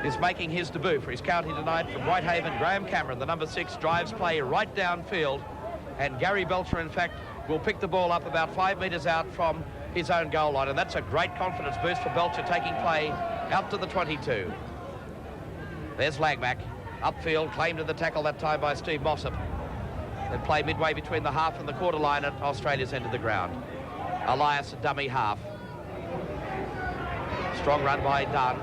is making his debut for his county tonight from Whitehaven. Graham Cameron, the number 6, drives play right downfield, and Gary Belcher, in fact, will pick the ball up about 5 metres out from his own goal line, and that's a great confidence boost for Belcher, taking play out to the 22. There's Langmack, upfield, claimed in the tackle that time by Steve Mossop. They play midway between the half and the quarter line at Australia's end of the ground. Elias, a dummy half. Strong run by Dunn.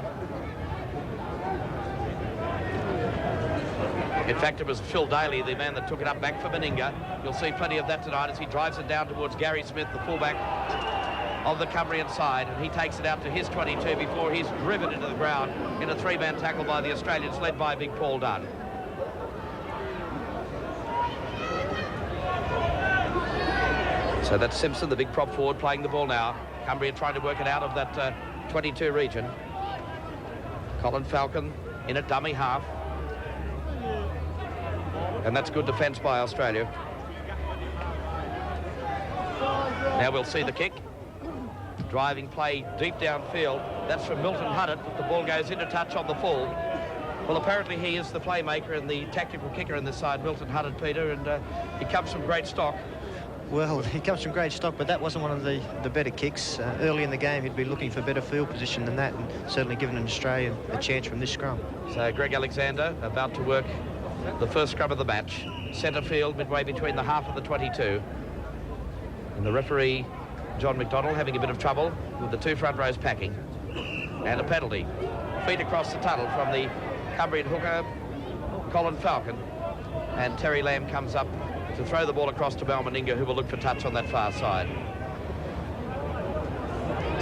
In fact, it was Phil Daly, the man that took it up back for Meninga. You'll see plenty of that tonight as he drives it down towards Gary Smith, the fullback of the Cumbrian side, and he takes it out to his 22 before he's driven into the ground in a 3-man tackle by the Australians, led by big Paul Dunn. So that's Simpson, the big prop forward, playing the ball now. Cumbria trying to work it out of that 22 region. Colin Falcon in a dummy half. And that's good defence by Australia. Now we'll see the kick. Driving play deep downfield. That's from Milton Huddett, but the ball goes into touch on the full. Well, apparently he is the playmaker and the tactical kicker in this side, Milton Huddett, Peter, and he comes from great stock. Well, he comes from great stock, but that wasn't one of the better kicks. Early in the game, he'd be looking for better field position than that, and certainly given an Australian a chance from this scrum. So Greg Alexander about to work the first scrum of the match. Centre field, midway between the half and the 22. And the referee, John McDonald, having a bit of trouble with the 2 front rows packing. And a penalty. Feet across the tunnel from the Cumbrian hooker, Colin Falcon. And Terry Lamb comes up to throw the ball across to Mal Meninga, who will look for touch on that far side.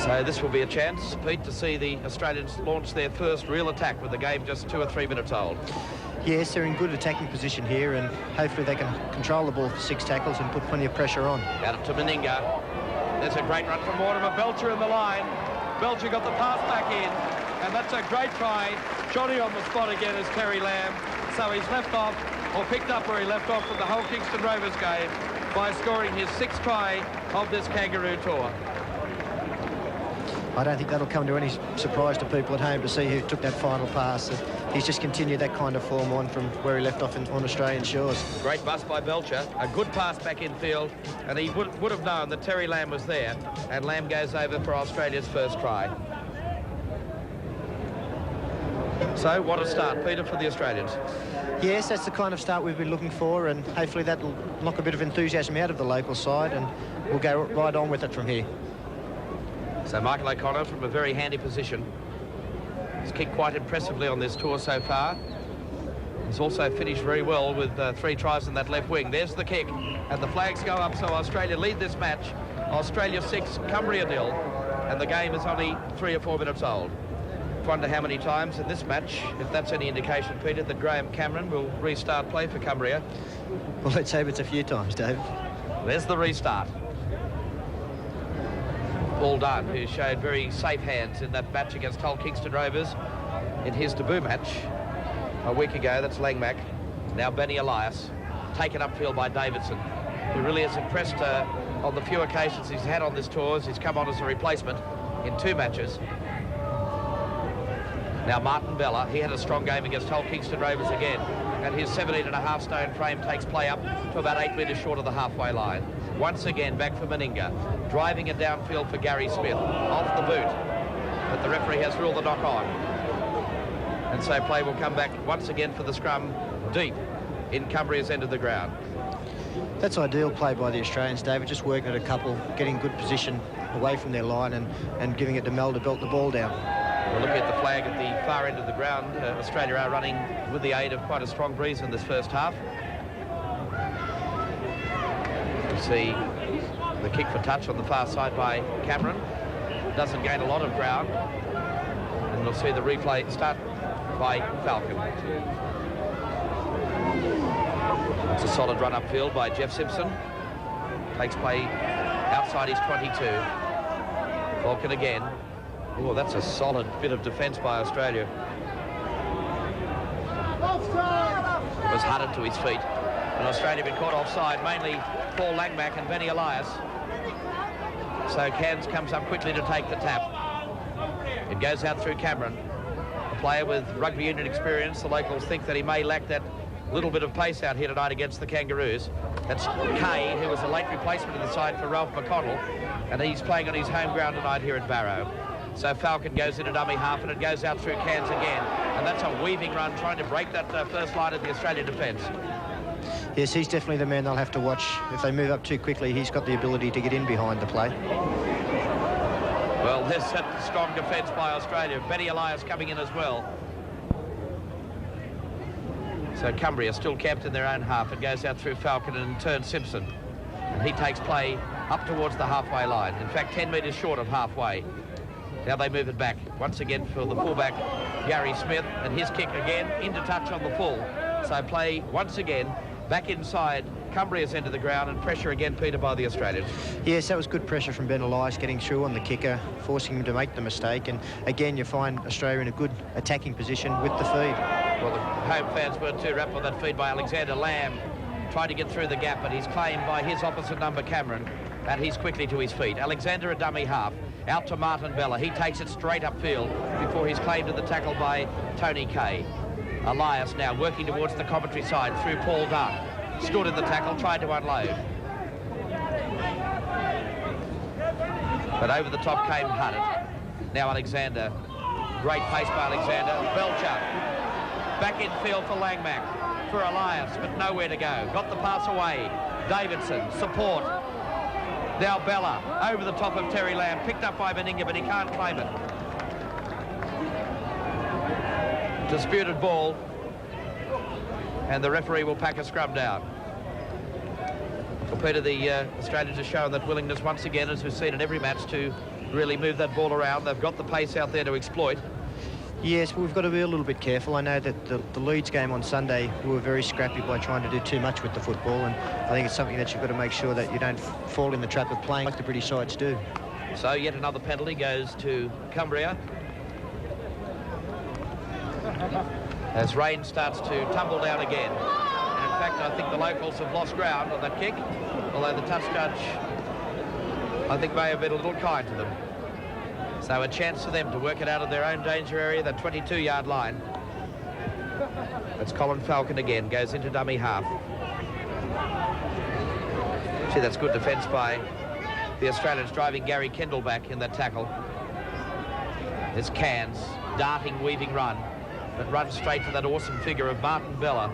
So this will be a chance, Pete, to see the Australians launch their first real attack with the game just 2 or 3 minutes old. Yes, they're in good attacking position here, and hopefully they can control the ball for 6 tackles and put plenty of pressure on. Out to Meninga. There's a great run from Mortimer. Belcher in the line. Belcher got the pass back in, and that's a great try. Johnny on the spot again is Terry Lamb. So he's left off, or picked up where he left off from the whole Kingston Rovers game by scoring his 6th try of this Kangaroo tour. I don't think that'll come to any surprise to people at home to see who took that final pass. He's just continued that kind of form on from where he left off on Australian shores. Great bust by Belcher, a good pass back in field, and he would have known that Terry Lamb was there, and Lamb goes over for Australia's first try. So what a start, Peter, for the Australians. Yes, that's the kind of start we've been looking for, and hopefully that'll knock a bit of enthusiasm out of the local side, and we'll go right on with it from here. So Michael O'Connor from a very handy position. He's kicked quite impressively on this tour so far. He's also finished very well with 3 tries in that left wing. There's the kick, and the flags go up, so Australia lead this match. Australia 6, Cumbria 0, and the game is only 3 or 4 minutes old. Wonder how many times in this match, if that's any indication, Peter, that Graham Cameron will restart play for Cumbria. Well, let's hope it's a few times, Dave. There's the restart. Paul Dunn, who showed very safe hands in that match against Hull Kingston Rovers in his debut match a week ago. That's Langmack. Now Benny Elias, taken upfield by Davidson, who really has impressed on the few occasions he's had on this tour as he's come on as a replacement in 2 matches. Now Martin Bella, he had a strong game against Hull Kingston Rovers again, and his 17.5 stone frame takes play up to about 8 metres short of the halfway line. Once again back for Meninga, driving it downfield for Gary Smith, off the boot, but the referee has ruled the knock on. And so play will come back once again for the scrum deep in Cumbria's end of the ground. That's ideal play by the Australians, David, just working at a couple, getting good position away from their line and giving it to Mel to belt the ball down. We're looking at the flag at the far end of the ground. Australia are running with the aid of quite a strong breeze in this first half. You see the kick for touch on the far side by Cameron. Doesn't gain a lot of ground. And we'll see the replay start by Falcon. It's a solid run upfield by Jeff Simpson. Takes play outside his 22. Falcon again. Oh, that's a solid bit of defence by Australia. It was Huddett to his feet. And Australia been caught offside, mainly Paul Langmack and Benny Elias. So Cairns comes up quickly to take the tap. It goes out through Cameron. player with rugby union experience. The locals think that he may lack that little bit of pace out here tonight against the Kangaroos. That's Kay, who was a late replacement in the side for Ralph McConnell, and he's playing on his home ground tonight here at Barrow. So Falcon goes into dummy half, and it goes out through Cairns again, and that's a weaving run trying to break that first line of the Australian defence. Yes, he's definitely the man they'll have to watch. If they move up too quickly, he's got the ability to get in behind the play. Well, there's that strong defence by Australia. Benny Elias coming in as well. So Cumbria still camped in their own half. It goes out through Falcon and turns Simpson. And he takes play up towards the halfway line. In fact, 10 metres short of halfway. Now they move it back once again for the fullback, Gary Smith, and his kick again into touch on the full. So play once again back inside Cumbria's end of the ground, and pressure again, Peter, by the Australians. Yes, that was good pressure from Ben Elias, getting through on the kicker, forcing him to make the mistake. And again, you find Australia in a good attacking position with the feed. Well, the home fans weren't too rapt on that feed by Alexander Lamb. Tried to get through the gap, but he's claimed by his opposite number, Cameron, and he's quickly to his feet. Alexander a dummy half, out to Martin Bella. He takes it straight upfield before he's claimed in the tackle by Tony Kay. Elias now working towards the commentary side through Paul Dunn. Stood in the tackle, tried to unload. But over the top came Huddett. Now Alexander. Great pace by Alexander. Belcher. Back in field for Langmack. For Elias, but nowhere to go. Got the pass away. Davidson, support. Now Bella, over the top of Terry Lamb. Picked up by Meninga, but he can't claim it. Disputed ball. And the referee will pack a scrum down. Well, Peter, the Australians have shown that willingness once again, as we've seen in every match, to really move that ball around. They've got the pace out there to exploit. Yes, we've got to be a little bit careful. I know that the Leeds game on Sunday, we were very scrappy by trying to do too much with the football, and I think it's something that you've got to make sure that you don't fall in the trap of playing like the British sides do. So yet another penalty goes to Cumbria, as rain starts to tumble down again. And in fact, I think the locals have lost ground on that kick, although the touch judge, I think, may have been a little kind to them. So a chance for them to work it out of their own danger area, the 22-yard line. It's Colin Falcon again, goes into dummy half. See, that's good defence by the Australians, driving Gary Kendall back in that tackle. There's Cairns, darting, weaving run, but runs straight to that awesome figure of Martin Bella,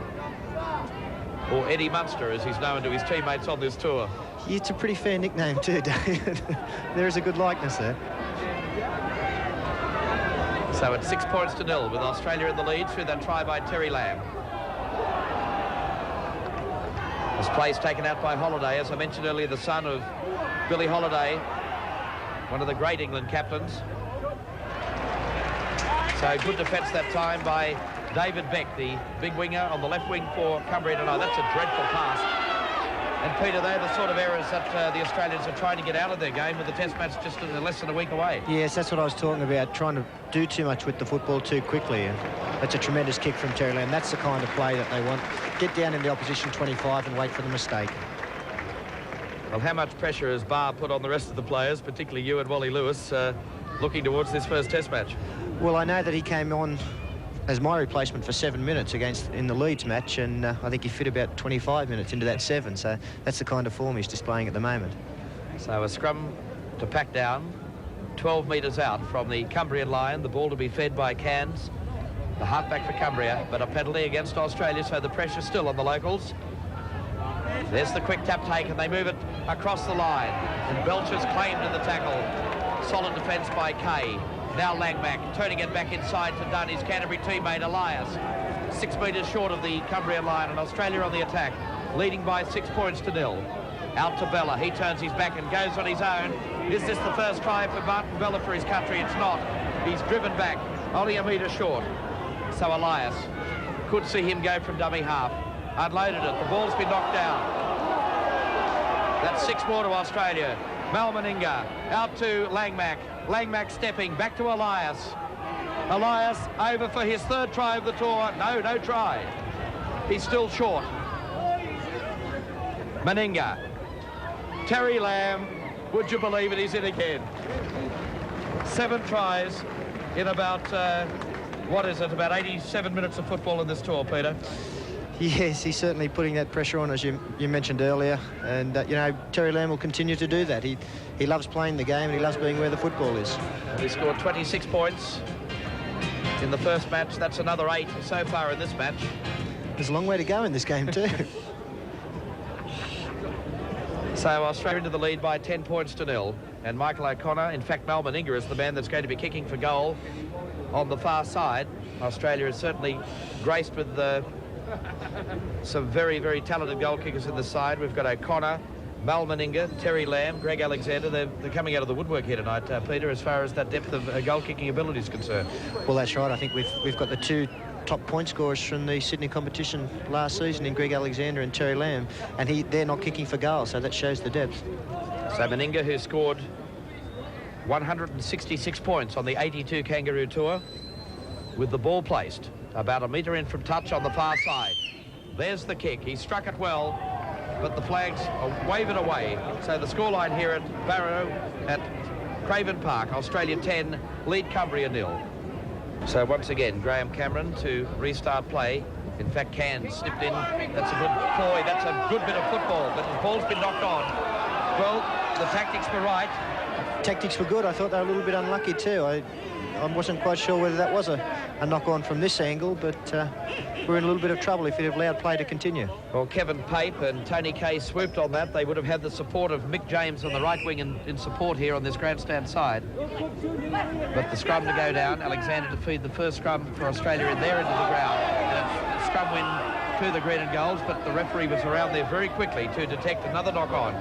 or Eddie Munster, as he's known to his teammates on this tour. Yeah, it's a pretty fair nickname too, David. There is a good likeness there. So it's 6 points to 0 with Australia in the lead through that try by Terry Lamb. This play's taken out by Holiday, as I mentioned earlier, the son of Billy Holiday, one of the great England captains. So good defence that time by David Beck, the big winger on the left wing for Cumbria tonight. That's a dreadful pass. And Peter, they're the sort of errors that the Australians are trying to get out of their game with the test match just less than a week away. Yes, that's what I was talking about, trying to do too much with the football too quickly. And that's a tremendous kick from Terry Lamb. That's the kind of play that they want. Get down in the opposition 25 and wait for the mistake. Well, how much pressure has Barr put on the rest of the players, particularly you and Wally Lewis, looking towards this first test match? Well, I know that he came on as my replacement for 7 minutes in the Leeds match, and I think he fit about 25 minutes into that 7, so that's the kind of form he's displaying at the moment. So a scrum to pack down, 12 metres out from the Cumbrian line, the ball to be fed by Cairns, the halfback for Cumbria, but a penalty against Australia, so the pressure's still on the locals. There's the quick tap take, and they move it across the line, and Belcher's claimed in the tackle. Solid defence by Kay. Now Langmack turning it back inside to Dunn, his Canterbury teammate Elias. 6 metres short of the Cumbrian line, and Australia on the attack, leading by 6 points to 0. Out to Bella, he turns his back and goes on his own. Is this the first try for Martin Bella for his country? It's not. He's driven back, only a metre short. So Elias could see him go from dummy half. Unloaded it, the ball's been knocked down. That's 6 more to Australia. Mal Meninga out to Langmack. Langmack stepping back to Elias. Elias over for his 3rd try of the tour. No try. He's still short. Meninga. Terry Lamb. Would you believe it? He's in again. 7 tries in about What is it, about 87 minutes of football in this tour, Peter? Yes, he's certainly putting that pressure on, as you mentioned earlier. And, you know, Terry Lamb will continue to do that. He loves playing the game and he loves being where the football is. He scored 26 points in the first match. That's another 8 so far in this match. There's a long way to go in this game too. So Australia into the lead by 10 points to 0. And Michael O'Connor, in fact, Mal Meninga is the man that's going to be kicking for goal on the far side. Australia is certainly graced with some very, very talented goal kickers in the side. We've got O'Connor, Mal Meninga, Terry Lamb, Greg Alexander. They're coming out of the woodwork here tonight, Peter, as far as that depth of goal kicking ability is concerned. Well, that's right. I think we've got the two top point scorers from the Sydney competition last season in Greg Alexander and Terry Lamb, and they're not kicking for goal, so that shows the depth. So Meninga, who scored 166 points on the 82 Kangaroo Tour, with the ball placed about a metre in from touch on the far side. There's the kick. He struck it well, but the flags are waving away. So the scoreline here at Barrow at Craven Park, Australia 10, lead Cumbria 0. So once again, Graham Cameron to restart play. In fact, Cairns slipped in. That's a good ploy. That's a good bit of football, but the ball's been knocked on. Well, the tactics were right. Tactics were good. I thought they were a little bit unlucky too. I wasn't quite sure whether that was a knock-on from this angle, but we're in a little bit of trouble if he'd have allowed play to continue. Well, Kevin Pape and Tony Kay swooped on that. They would have had the support of Mick James on the right wing in support here on this grandstand side. But the scrum to go down. Alexander to feed the first scrum for Australia in their end of the ground. And a scrum win to the green and golds, but the referee was around there very quickly to detect another knock-on.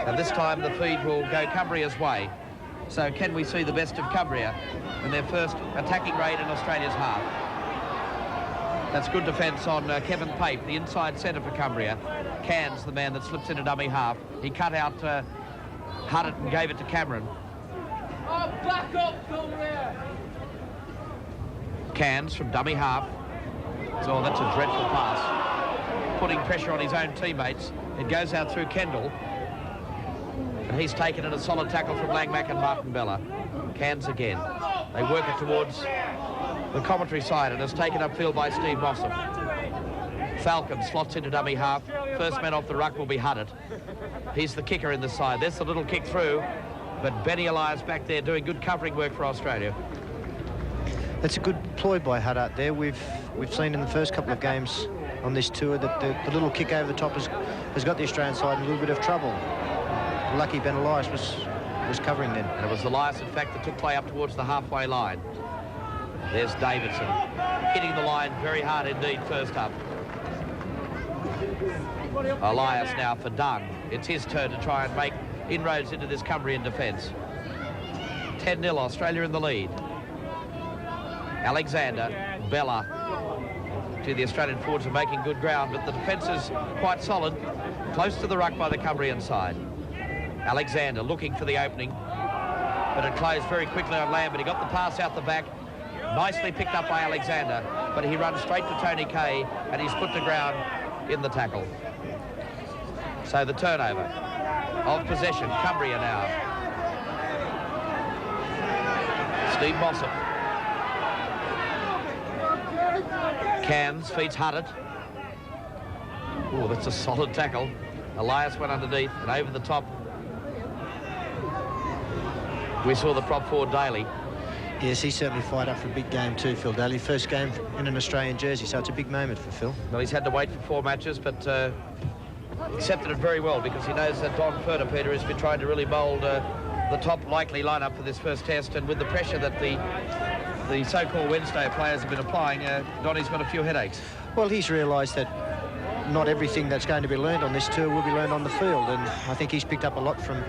And this time the feed will go Cumbria's way. So can we see the best of Cumbria in their first attacking raid in Australia's half? That's good defence on Kevin Pape, the inside centre for Cumbria. Cairns, the man that slips into dummy half. He cut out Huddett and gave it to Cameron. Oh, back up, Cumbria! Cairns from dummy half. So that's a dreadful pass. Putting pressure on his own teammates. It goes out through Kendall. And he's taken in a solid tackle from Langmack and Martin Bella. Cairns again. They work it towards the commentary side and it's taken upfield by Steve Mossop. Falcon slots into dummy half. First man off the ruck will be Huddett. He's the kicker in the side. There's the little kick through, but Benny Elias back there doing good covering work for Australia. That's a good ploy by Huddett there. We've seen in the first couple of games on this tour that the little kick over the top has got the Australian side in a little bit of trouble. Lucky Ben Elias was covering then. And it was Elias, in fact, that took play up towards the halfway line. There's Davidson hitting the line very hard indeed first up. Elias now for Dunn. It's his turn to try and make inroads into this Cumbrian defence. 10-0, Australia in the lead. Alexander, Bella to the Australian forwards are making good ground, but the defence is quite solid, close to the ruck by the Cumbrian side. Alexander looking for the opening, but it closed very quickly on Lamb, but he got the pass out the back. Nicely picked up by Alexander, but he runs straight to Tony Kay, and he's put to ground in the tackle. So the turnover of possession, Cumbria now. Steve Mossop. Cairns feeds Huddett. Oh, that's a solid tackle. Elias went underneath and over the top. We saw the prop forward Daly. Yes, he's certainly fired up for a big game too, Phil Daly. First game in an Australian jersey, so it's a big moment for Phil. Well, he's had to wait for 4 matches, but accepted it very well because he knows that Don Furter, Peter, has been trying to really mould the top likely lineup for this first test, and with the pressure that the so-called Wednesday players have been applying, Donny's got a few headaches. Well, he's realised that not everything that's going to be learned on this tour will be learned on the field, and I think he's picked up a lot from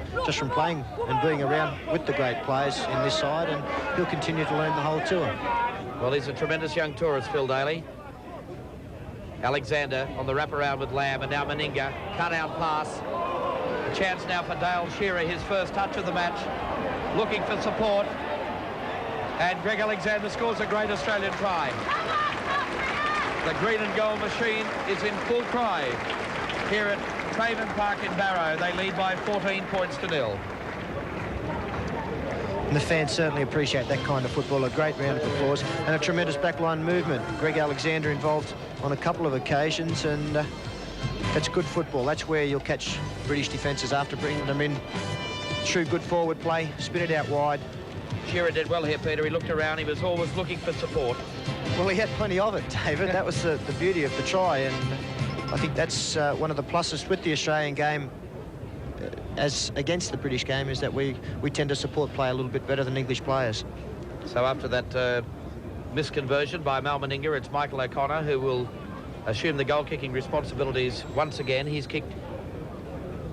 playing and being around with the great players in this side, and he'll continue to learn the whole tour. Well, he's a tremendous young tourist, Phil Daly. Alexander on the wraparound with Lamb, and now Meninga, cut out pass. A chance now for Dale Shearer, his first touch of the match, looking for support, and Greg Alexander scores a great Australian try. The green and gold machine is in full cry here at Craven Park in Barrow. They lead by 14 points to 0. And the fans certainly appreciate that kind of football. A great round of applause and a tremendous backline movement. Greg Alexander involved on a couple of occasions, and that's good football. That's where you'll catch British defences after bringing them in through good forward play, spin it out wide. Shearer did well here, Peter. He looked around. He was always looking for support. Well, he had plenty of it, David. That was the beauty of the try, and I think that's one of the pluses with the Australian game as against the British game, is that we tend to support play a little bit better than English players. So after that misconversion by Mal Meninga, it's Michael O'Connor who will assume the goal-kicking responsibilities once again. He's kicked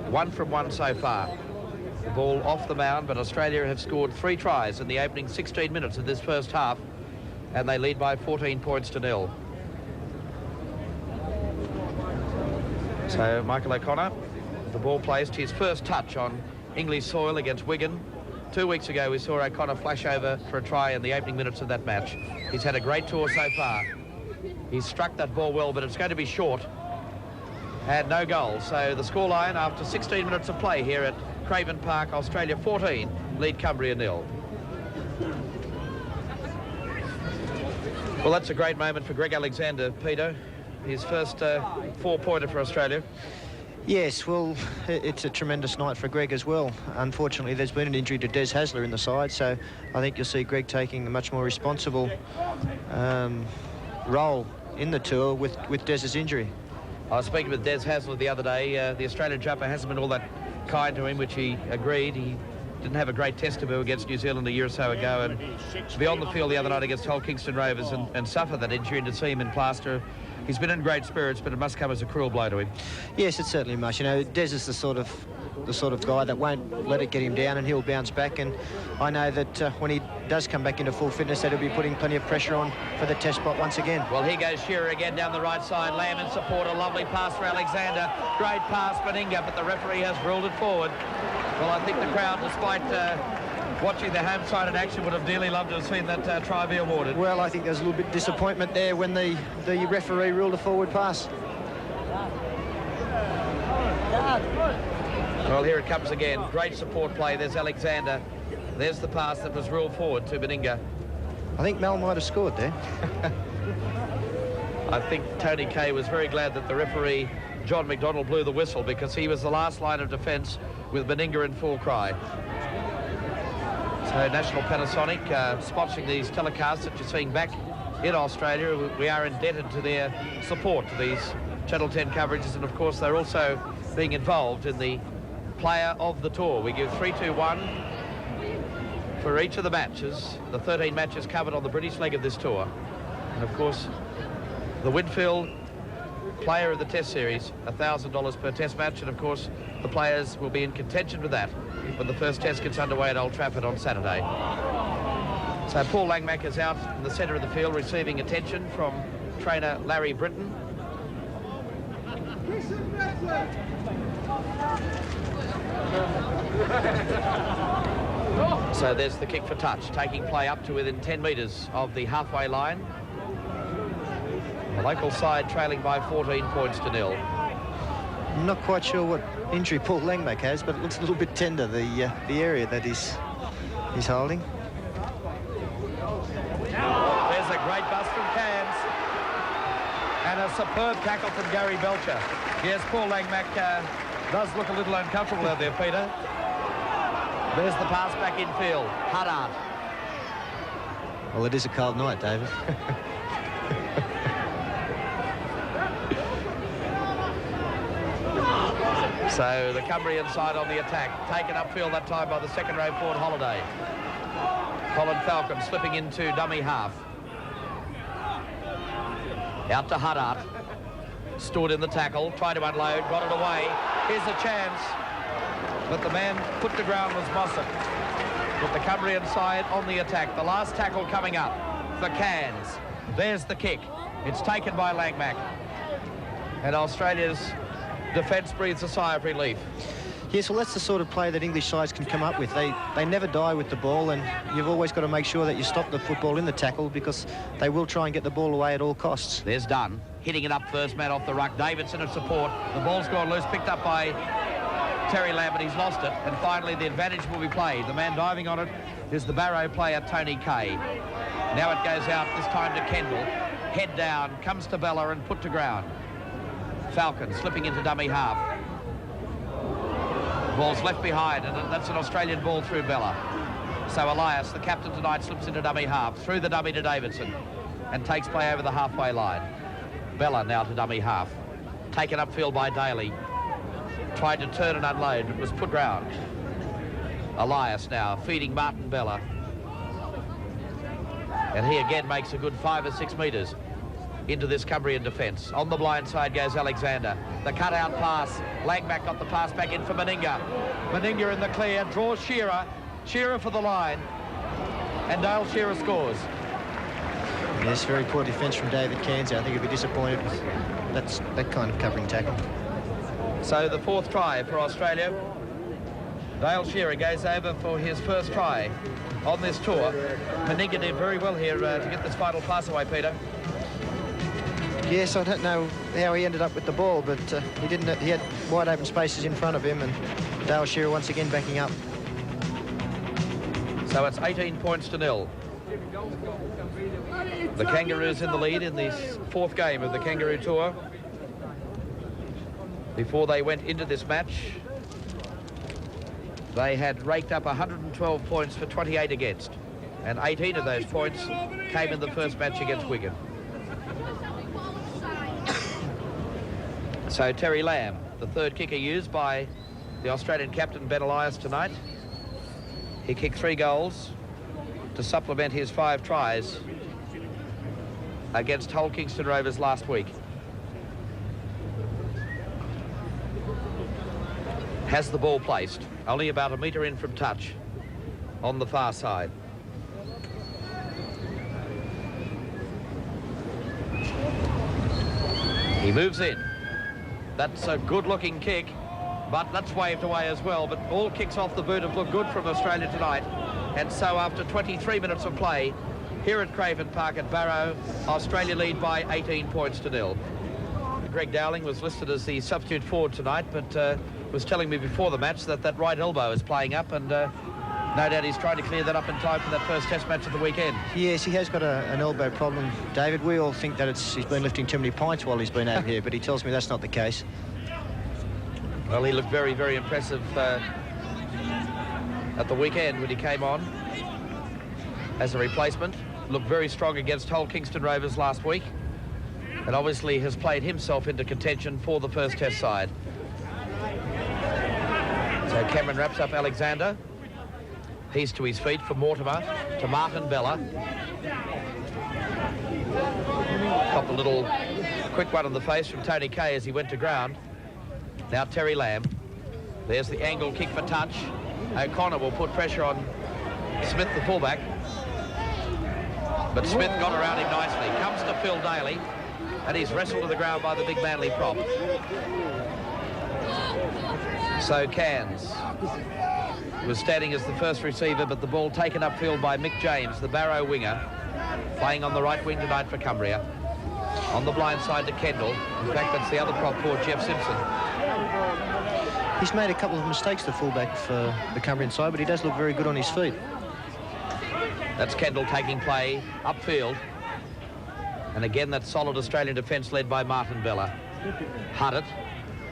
1 from 1 so far. The ball off the mound, but Australia have scored 3 tries in the opening 16 minutes of this first half, and they lead by 14 points to 0. So Michael O'Connor, the ball placed, his first touch on English soil against Wigan. 2 weeks ago we saw O'Connor flash over for a try in the opening minutes of that match. He's had a great tour so far. He's struck that ball well, but it's going to be short and no goal. So the scoreline after 16 minutes of play here at Craven Park, Australia 14 lead Cumbria 0. Well, that's a great moment for Greg Alexander, Peter. His first 4-pointer for Australia. Yes, well, it's a tremendous night for Greg as well. Unfortunately, there's been an injury to Des Hasler in the side, so I think you'll see Greg taking a much more responsible role in the tour with Des's injury. I was speaking with Des Hasler the other day. The Australian jumper hasn't been all that kind to him, which he agreed. He didn't have a great test debut against New Zealand a year or so ago, and to be on the field the other night against Hull Kingston Rovers and suffer that injury and to see him in plaster. He's been in great spirits, but it must come as a cruel blow to him. Yes, it certainly must. You know, Des is the sort of guy that won't let it get him down, and he'll bounce back. And I know that when he does come back into full fitness, that he'll be putting plenty of pressure on for the test spot once again. Well, here goes Shearer again down the right side. Lamb in support. A lovely pass for Alexander. Great pass, Meninga, but the referee has ruled it forward. Well, I think the crowd, despite watching the home side in action, would have dearly loved to have seen that try be awarded. Well, I think there's a little bit of disappointment there when the referee ruled a forward pass. Well, here it comes again. Great support play. There's Alexander. There's the pass that was ruled forward to Meninga. I think Mel might have scored there. I think Tony Kay was very glad that the referee, John McDonald, blew the whistle, because he was the last line of defence with Meninga in full cry. So National Panasonic sponsoring these telecasts that you're seeing back in Australia. We are indebted to their support to these Channel 10 coverages, and of course they're also being involved in the player of the tour. We give 3, 2, 1 for each of the matches, the 13 matches covered on the British leg of this tour. And of course, the Winfield player of the Test Series, $1,000 per Test match, and of course the players will be in contention with that when the first Test gets underway at Old Trafford on Saturday. So Paul Langmack is out in the centre of the field receiving attention from trainer Larry Britton. So there's the kick for touch, taking play up to within 10 metres of the halfway line. The local side trailing by 14 points to 0. I'm not quite sure what injury Paul Langmack has, but it looks a little bit tender, the area that he's holding. There's a great bust from Cairns. And a superb tackle from Gary Belcher. Yes, Paul Langmack does look a little uncomfortable out there, Peter. There's the pass back in field. Haddad. Well, it is a cold night, David. So the Cumbrian side on the attack, taken upfield that time by the second row forward Holiday. Colin Falcon slipping into dummy half. Out to Haddad. Stood in the tackle, tried to unload, got it away. Here's a chance. But the man put to ground was Mossop. With the Cumbrian side on the attack. The last tackle coming up for Cairns. There's the kick. It's taken by Langmack. And Australia's defence breathes a sigh of relief. Yes, well, that's the sort of play that English sides can come up with. They never die with the ball, and you've always got to make sure that you stop the football in the tackle, because they will try and get the ball away at all costs. There's Dunn, hitting it up first man off the ruck. Davidson of support. The ball's gone loose, picked up by Terry Lamb, and he's lost it. And finally, the advantage will be played. The man diving on it is the Barrow player, Tony Kay. Now it goes out, this time to Kendall. Head down, comes to Bella and put to ground. Falcon slipping into dummy half. Ball's left behind, and that's an Australian ball through Bella. So Elias, the captain tonight, slips into dummy half, through the dummy to Davidson, and takes play over the halfway line. Bella now to dummy half. Taken upfield by Daly. Tried to turn and unload, but was put round. Elias now feeding Martin Bella. And he again makes a good 5 or 6 metres into this Cumbrian defence. On the blind side goes Alexander. The cut-out pass. Langback got the pass back in for Meninga. Meninga in the clear, draws Shearer. Shearer for the line. And Dale Shearer scores. Yes, very poor defence from David Kanzi. I think he'd be disappointed with that kind of covering tackle. So the 4th try for Australia. Dale Shearer goes over for his first try on this tour. Meninga did very well here to get this final pass away, Peter. Yes, I don't know how he ended up with the ball, but he didn't. He had wide open spaces in front of him, and Dale Shearer once again backing up. So it's 18 points to 0. The Kangaroos in the lead in this 4th game of the Kangaroo Tour. Before they went into this match, they had raked up 112 points for 28 against, and 18 of those points came in the first match against Wigan. So Terry Lamb, the 3rd kicker used by the Australian captain Ben Elias tonight. He kicked 3 goals to supplement his 5 tries against Hull Kingston Rovers last week. Has the ball placed, only about a metre in from touch on the far side. He moves in. That's a good-looking kick, but that's waved away as well. But all kicks off the boot have looked good from Australia tonight. And so after 23 minutes of play, here at Craven Park at Barrow, Australia lead by 18 points to 0. Greg Dowling was listed as the substitute forward tonight, but was telling me before the match that right elbow is playing up, and no doubt he's trying to clear that up in time for that first test match of the weekend. Yes, he has got an elbow problem, David. We all think that he's been lifting too many pints while he's been out here, but he tells me that's not the case. Well, he looked very, very impressive at the weekend when he came on as a replacement. Looked very strong against Hull Kingston Rovers last week, and obviously has played himself into contention for the first test side. So Cameron wraps up Alexander. He's to his feet for Mortimer, to Martin Bella. Got the little quick one on the face from Tony Kay as he went to ground. Now Terry Lamb. There's the angle kick for touch. O'Connor will put pressure on Smith, the fullback. But Smith got around him nicely. Comes to Phil Daly, and he's wrestled to the ground by the big Manly prop. So Cairns was standing as the first receiver, but the ball taken upfield by Mick James, the Barrow winger, playing on the right wing tonight for Cumbria. On the blind side to Kendall. In fact, that's the other prop for Jeff Simpson. He's made a couple of mistakes, the fullback for the Cumbrian side, but he does look very good on his feet. That's Kendall taking play upfield. And again, that solid Australian defence led by Martin Bella. Huddett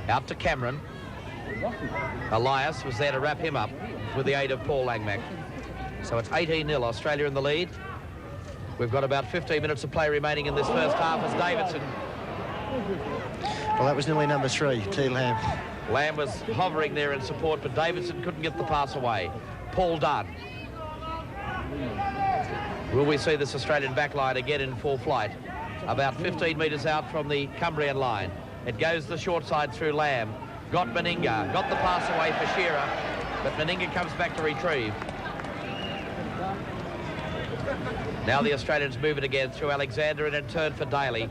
out to Cameron. Elias was there to wrap him up with the aid of Paul Langmack. So it's 18-0, Australia in the lead. We've got about 15 minutes of play remaining in this first half as Davidson. Well, that was nearly number 3, T. Lamb. Lamb was hovering there in support, but Davidson couldn't get the pass away. Paul Dunn. Will we see this Australian backline again in full flight? About 15 metres out from the Cumbrian line. It goes the short side through Lamb. Got Meninga. Got the pass away for Shearer, but Meninga comes back to retrieve. Now the Australians move it again through Alexander and in turn for Daly.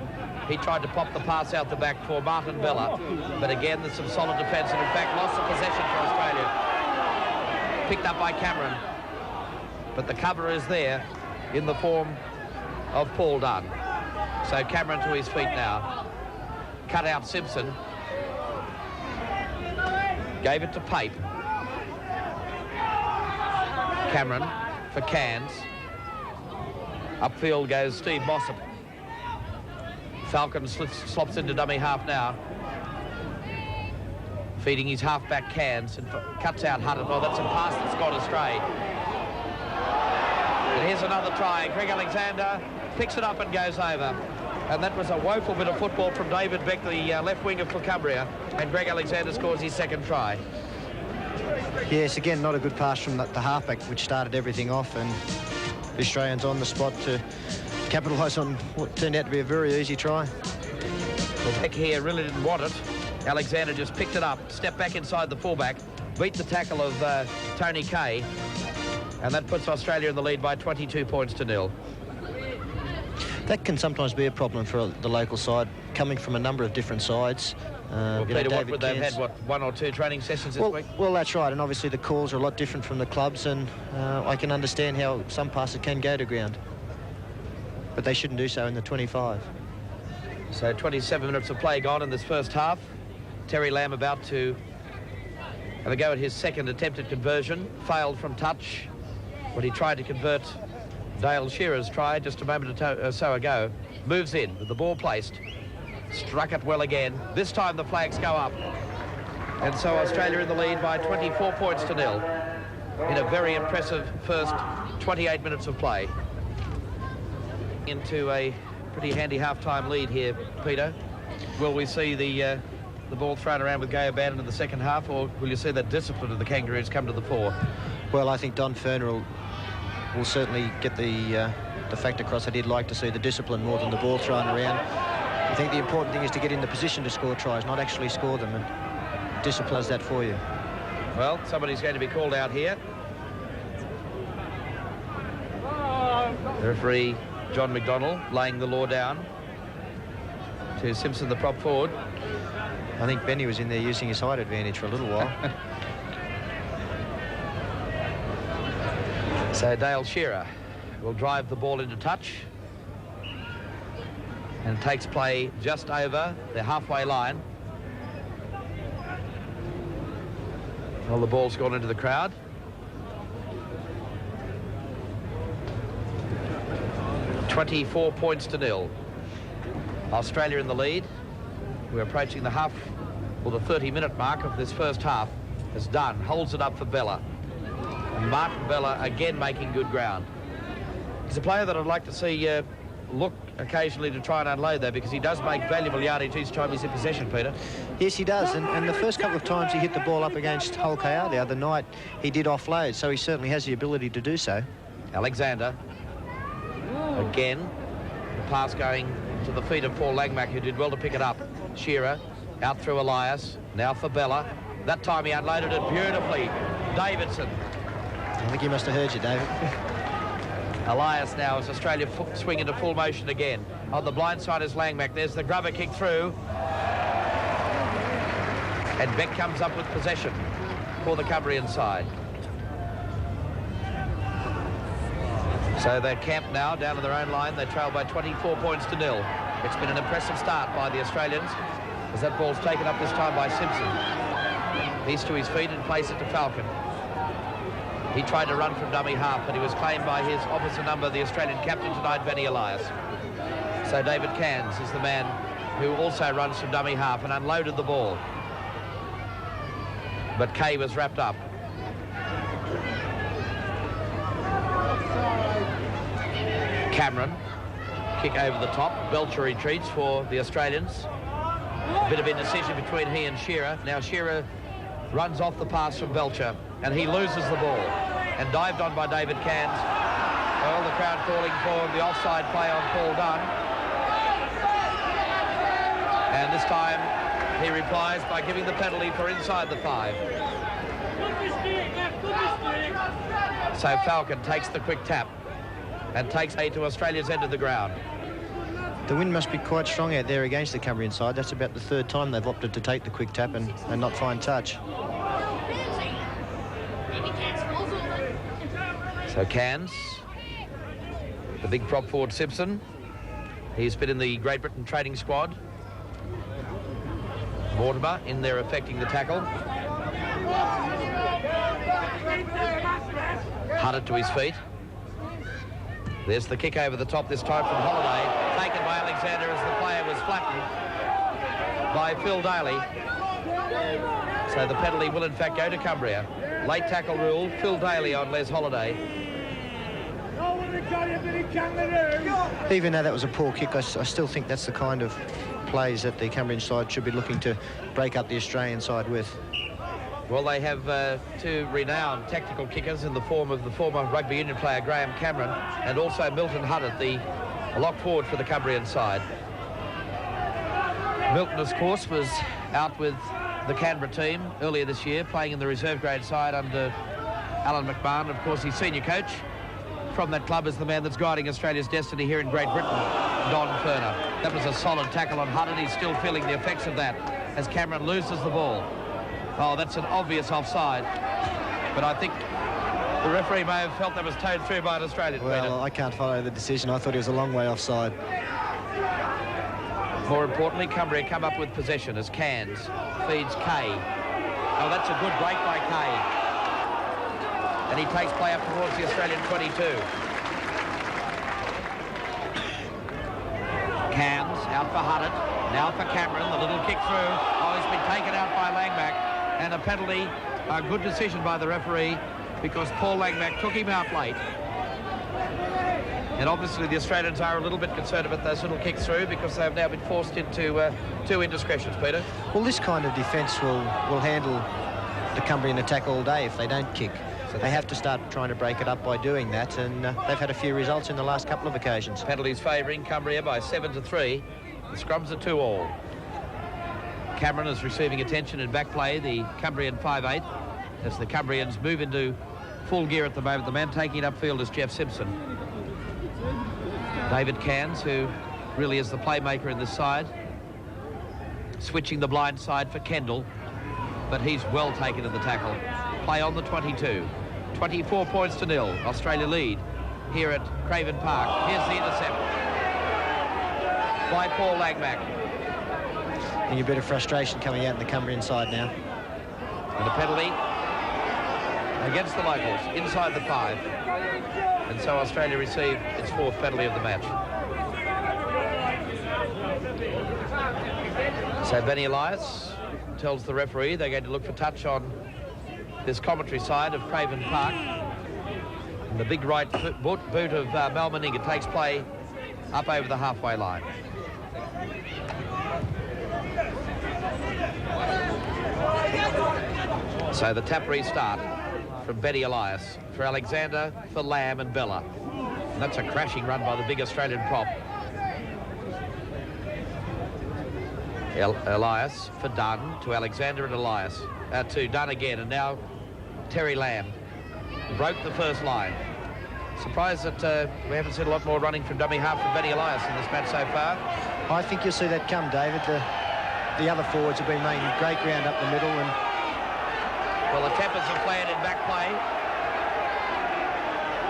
He tried to pop the pass out the back for Martin Bella, but again there's some solid defence and in fact lost the possession for Australia. Picked up by Cameron, but the cover is there in the form of Paul Dunn. So Cameron to his feet now. Cut out Simpson. Gave it to Pape. Cameron for Cairns. Upfield goes Steve Mossop. Falcon slops into dummy half now. Feeding his half-back Cairns and cuts out Hutton. Oh, that's a pass that's gone astray. And here's another try. Greg Alexander picks it up and goes over. And that was a woeful bit of football from David Beck, the left winger for Cumbria. And Greg Alexander scores his second try. Yes, again, not a good pass from the halfback, which started everything off, and the Australians on the spot to capitalise on what turned out to be a very easy try. Well, Beck here really didn't want it. Alexander just picked it up, stepped back inside the fullback, beat the tackle of Tony Kay, and that puts Australia in the lead by 22 points to 0. That can sometimes be a problem for the local side, coming from a number of different sides. Well, Peter, they've had, what, 1 or 2 training sessions this week? Well, that's right, and obviously the calls are a lot different from the clubs, and I can understand how some passes can go to ground. But they shouldn't do so in the 25. So 27 minutes of play gone in this first half. Terry Lamb about to have a go at his second attempted conversion. Failed from touch when he tried to convert Dale Shearer's try just a moment or so ago. Moves in with the ball placed. Struck it well again. This time the flags go up. And so Australia in the lead by 24 points to 0 in a very impressive first 28 minutes of play. Into a pretty handy half-time lead here, Peter. Will we see the ball thrown around with Gay O'Bannon in the second half, or will you see that discipline of the Kangaroos come to the fore? Well, I think Don Ferner will certainly get the fact across that he'd like to see the discipline more than the ball thrown around. I think the important thing is to get in the position to score tries, not actually score them, and discipline does that for you. Well, somebody's going to be called out here. The referee, John McDonnell, laying the law down to Simpson, the prop forward. I think Benny was in there using his height advantage for a little while. So Dale Shearer will drive the ball into touch and takes play just over the halfway line. Well, the ball's gone into the crowd. $24 points to 0. Australia in the lead. We're approaching the 30-minute mark of this first half. It's done. Holds it up for Bella. And Martin Bella again making good ground. He's a player that I'd like to see look occasionally to try and unload there, because he does make valuable yardage each time he's in possession, Peter. Yes, he does, and the first couple of times he hit the ball up against Hull KR the other night, he did offload, so he certainly has the ability to do so. Alexander. Again, the pass going to the feet of Paul Langmack, who did well to pick it up. Shearer out through Elias, now for Bella. That time he unloaded it beautifully. Davidson. I think he must have heard you, David. Elias now as Australia swing into full motion again. On the blind side is Langmack. There's the grubber kick through. And Beck comes up with possession for the Cumbrian side. So they're camped now down to their own line. They trail by 24 points to 0. It's been an impressive start by the Australians, as that ball's taken up this time by Simpson. He's to his feet and plays it to Falcon. He tried to run from dummy half, but he was claimed by his officer number, the Australian captain tonight, Benny Elias. So David Cairns is the man who also runs from dummy half and unloaded the ball. But Kay was wrapped up. Cameron, kick over the top. Belcher retreats for the Australians. A bit of indecision between he and Shearer. Now Shearer runs off the pass from Belcher, and he loses the ball. And dived on by David Cairns. Well, the crowd calling for the offside play on Paul Dunn. And this time he replies by giving the penalty for inside the 5. So Falcon takes the quick tap and takes A to Australia's end of the ground. The wind must be quite strong out there against the Cumbrian side. That's about the third time they've opted to take the quick tap and not find touch. So Cairns, the big prop forward Simpson. He's been in the Great Britain training squad. Mortimer in there affecting the tackle. Hudded to his feet. There's the kick over the top, this time from Holiday. Taken by Alexander as the player was flattened by Phil Daly. So the penalty will in fact go to Cumbria. Late tackle rule, Phil Daly on Les Holiday. Even though that was a poor kick, I still think that's the kind of plays that the Cumbrian side should be looking to break up the Australian side with. Well, they have two renowned tactical kickers in the form of the former rugby union player Graham Cameron and also Milton Huddett, the lock forward for the Cumbrian side. Milton, of course, was out with the Canberra team earlier this year, playing in the reserve grade side under Alan McMahon. Of course, his senior coach from that club is the man that's guiding Australia's destiny here in Great Britain, Don Ferner. That was a solid tackle on Huddett. He's still feeling the effects of that as Cameron loses the ball. Oh, that's an obvious offside. But I think the referee may have felt that was towed through by an Australian. Well, Peter. I can't follow the decision. I thought he was a long way offside. More importantly, Cumbria come up with possession as Cairns feeds Kay. Oh, that's a good break by Kay. And he takes play up towards the Australian 22. Cairns out for Huddett. Now for Cameron, the little kick through. Oh, he's been taken out by Langmack. And a penalty, a good decision by the referee because Paul Langmack took him out late. And obviously the Australians are a little bit concerned about those little kicks through because they've now been forced into two indiscretions, Peter. Well, this kind of defence will handle the Cumbrian attack all day if they don't kick. So they have to start trying to break it up by doing that, and they've had a few results in the last couple of occasions. Penalties favouring Cumbria by 7-3. The scrums are 2-all. Cameron is receiving attention in back play, the Cumbrian 5'8", as the Cumbrians move into full gear at the moment. The man taking it upfield is Jeff Simpson. David Cairns, who really is the playmaker in this side, switching the blind side for Kendall, but he's well taken in the tackle. Play on the 22. 24 points to 0. Australia lead here at Craven Park. Here's the intercept by Paul Langmack. And a bit of frustration coming out in the Cumbrian side now. And a penalty against the locals inside the 5. And so Australia received its 4th penalty of the match. So Benny Elias tells the referee they're going to look for touch on this commentary side of Craven Park. And the big right boot of Mal Meninga takes play up over the halfway line. So the tap restart from Benny Elias for Alexander, for Lamb and Bella. And that's a crashing run by the big Australian prop. Elias for Dunn to Alexander and Elias. To Dunn again, and now Terry Lamb broke the first line. Surprised that we haven't seen a lot more running from dummy half from Benny Elias in this match so far. I think you'll see that come, David. The other forwards have been making great ground up the middle, and well, the Tappers have played in back play.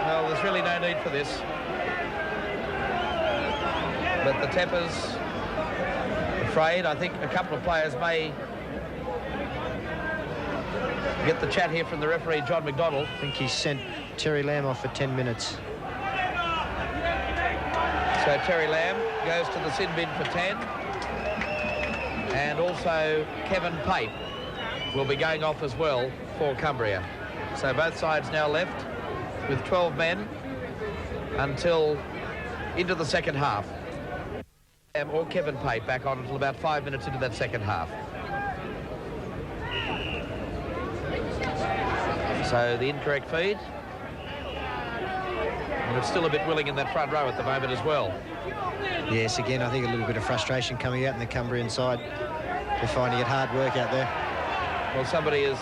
Well, there's really no need for this. But the Tappers afraid. I think a couple of players may get the chat here from the referee, John McDonald. I think he sent Terry Lamb off for 10 minutes. So Terry Lamb goes to the sin bin for 10. And also Kevin Pape will be going off as well for Cumbria. So both sides now left with 12 men until into the second half. Or Kevin Pape back on until about 5 minutes into that second half. So the incorrect feed. And it's still a bit willing in that front row at the moment as well. Yes, again, I think a little bit of frustration coming out in the Cumbrian side. They're finding it hard work out there. Well, somebody has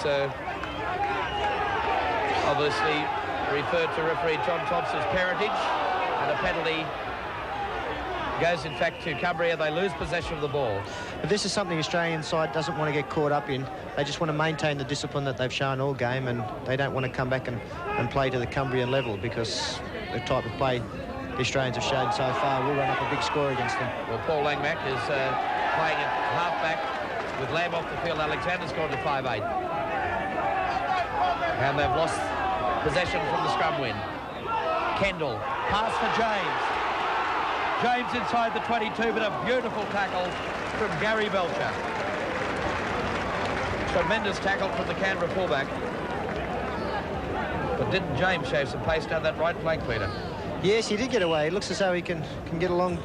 obviously referred to referee John Thompson's parentage, and a penalty goes in fact to Cumbria. They lose possession of the ball. But this is something the Australian side doesn't want to get caught up in. They just want to maintain the discipline that they've shown all game, and they don't want to come back and play to the Cumbrian level, because the type of play the Australians have shown so far will run up a big score against them. Well, Paul Langmack is playing at half-back with Lamb off the field. Alexander's gone to 5'8". And they've lost possession from the scrum win. Kendall, pass for James. James inside the 22, but a beautiful tackle from Gary Belcher. Tremendous tackle from the Canberra fullback. But didn't James show some pace down that right flank, Peter? Yes, he did get away. It looks as though he can get along.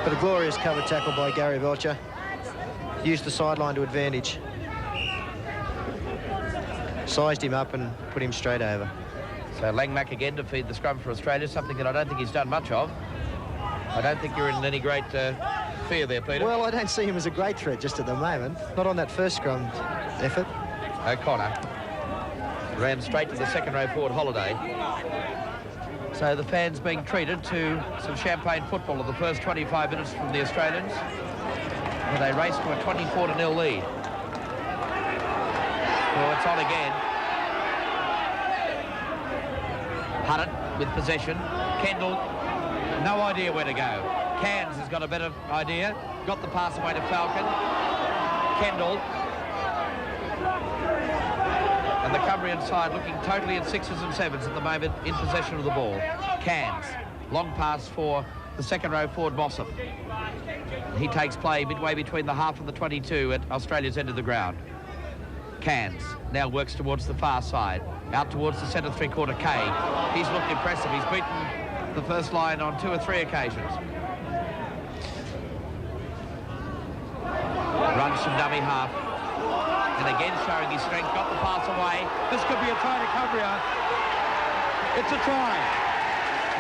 But a glorious cover tackle by Gary Belcher. Used the sideline to advantage. Sized him up and put him straight over. So Langmack again to feed the scrum for Australia, something that I don't think he's done much of. I don't think you're in any great fear there, Peter. Well, I don't see him as a great threat just at the moment. Not on that first scrum effort. O'Connor ran straight to the second row forward, Holiday. So the fans being treated to some champagne football in the first 25 minutes from the Australians. And they race to a 24-0 lead. Oh, it's on again. Huddart with possession. Kendall, no idea where to go. Cairns has got a better idea. Got the pass away to Falcon. Kendall. And the Cumbrian side looking totally in 6s and 7s at the moment in possession of the ball. Cairns. Long pass for the second row forward, Mossop. He takes play midway between the half and the 22 at Australia's end of the ground. Cairns now works towards the far side. Out towards the centre three-quarter K. He's looked impressive. He's beaten the first line on 2 or 3 occasions. Runs from dummy half. And again showing his strength. Got the pass away. This could be a try to Cumbria. It's a try.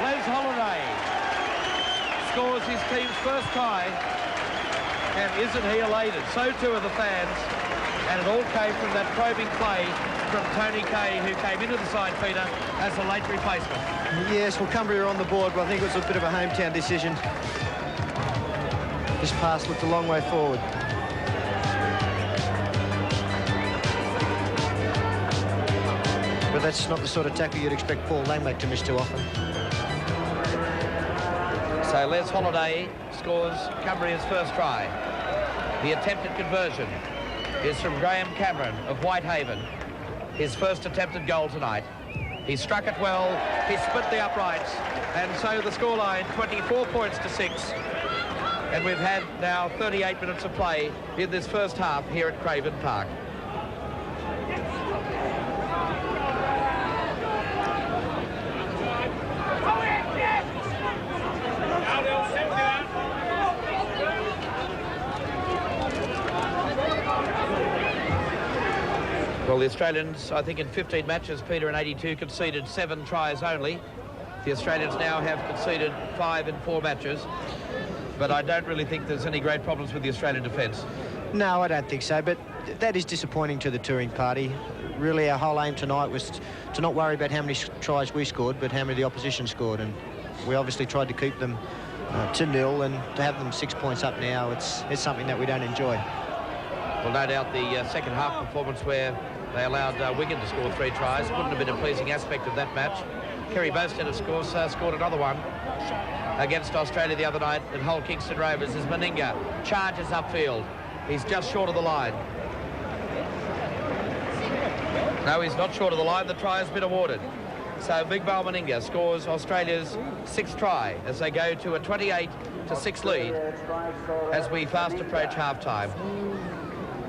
Les Holiday scores his team's first try. And isn't he elated? So too are the fans. And it all came from that probing play from Tony Kay, who came into the side, Peter, as a late replacement. Yes, well, Cumbria are on the board, but I think it was a bit of a hometown decision. This pass looked a long way forward. But that's not the sort of tackle you'd expect Paul Langmack to miss too often. So Les Holiday scores Cumbria's first try. The attempted conversion is from Graham Cameron of Whitehaven. His first attempted goal tonight. He struck it well, he split the uprights, and so the scoreline 24 points to 6. And we've had now 38 minutes of play in this first half here at Craven Park. Well, the Australians, I think in 15 matches, Peter, in 82, conceded 7 tries only. The Australians now have conceded 5 in 4 matches. But I don't really think there's any great problems with the Australian defence. No, I don't think so, but that is disappointing to the touring party. Really, our whole aim tonight was to not worry about how many tries we scored, but how many the opposition scored. And we obviously tried to keep them to 0, and to have them 6 points up now, it's something that we don't enjoy. Well, no doubt the second half performance where they allowed Wigan to score 3 tries wouldn't have been a pleasing aspect of that match. Kerry Bowstead, of course, scored another one against Australia the other night at Hull Kingston Rovers as Meninga charges upfield. He's just short of the line. No, he's not short of the line. The try has been awarded. So Big Bal Meninga scores Australia's 6th try as they go to a 28-6 lead as we fast approach half-time.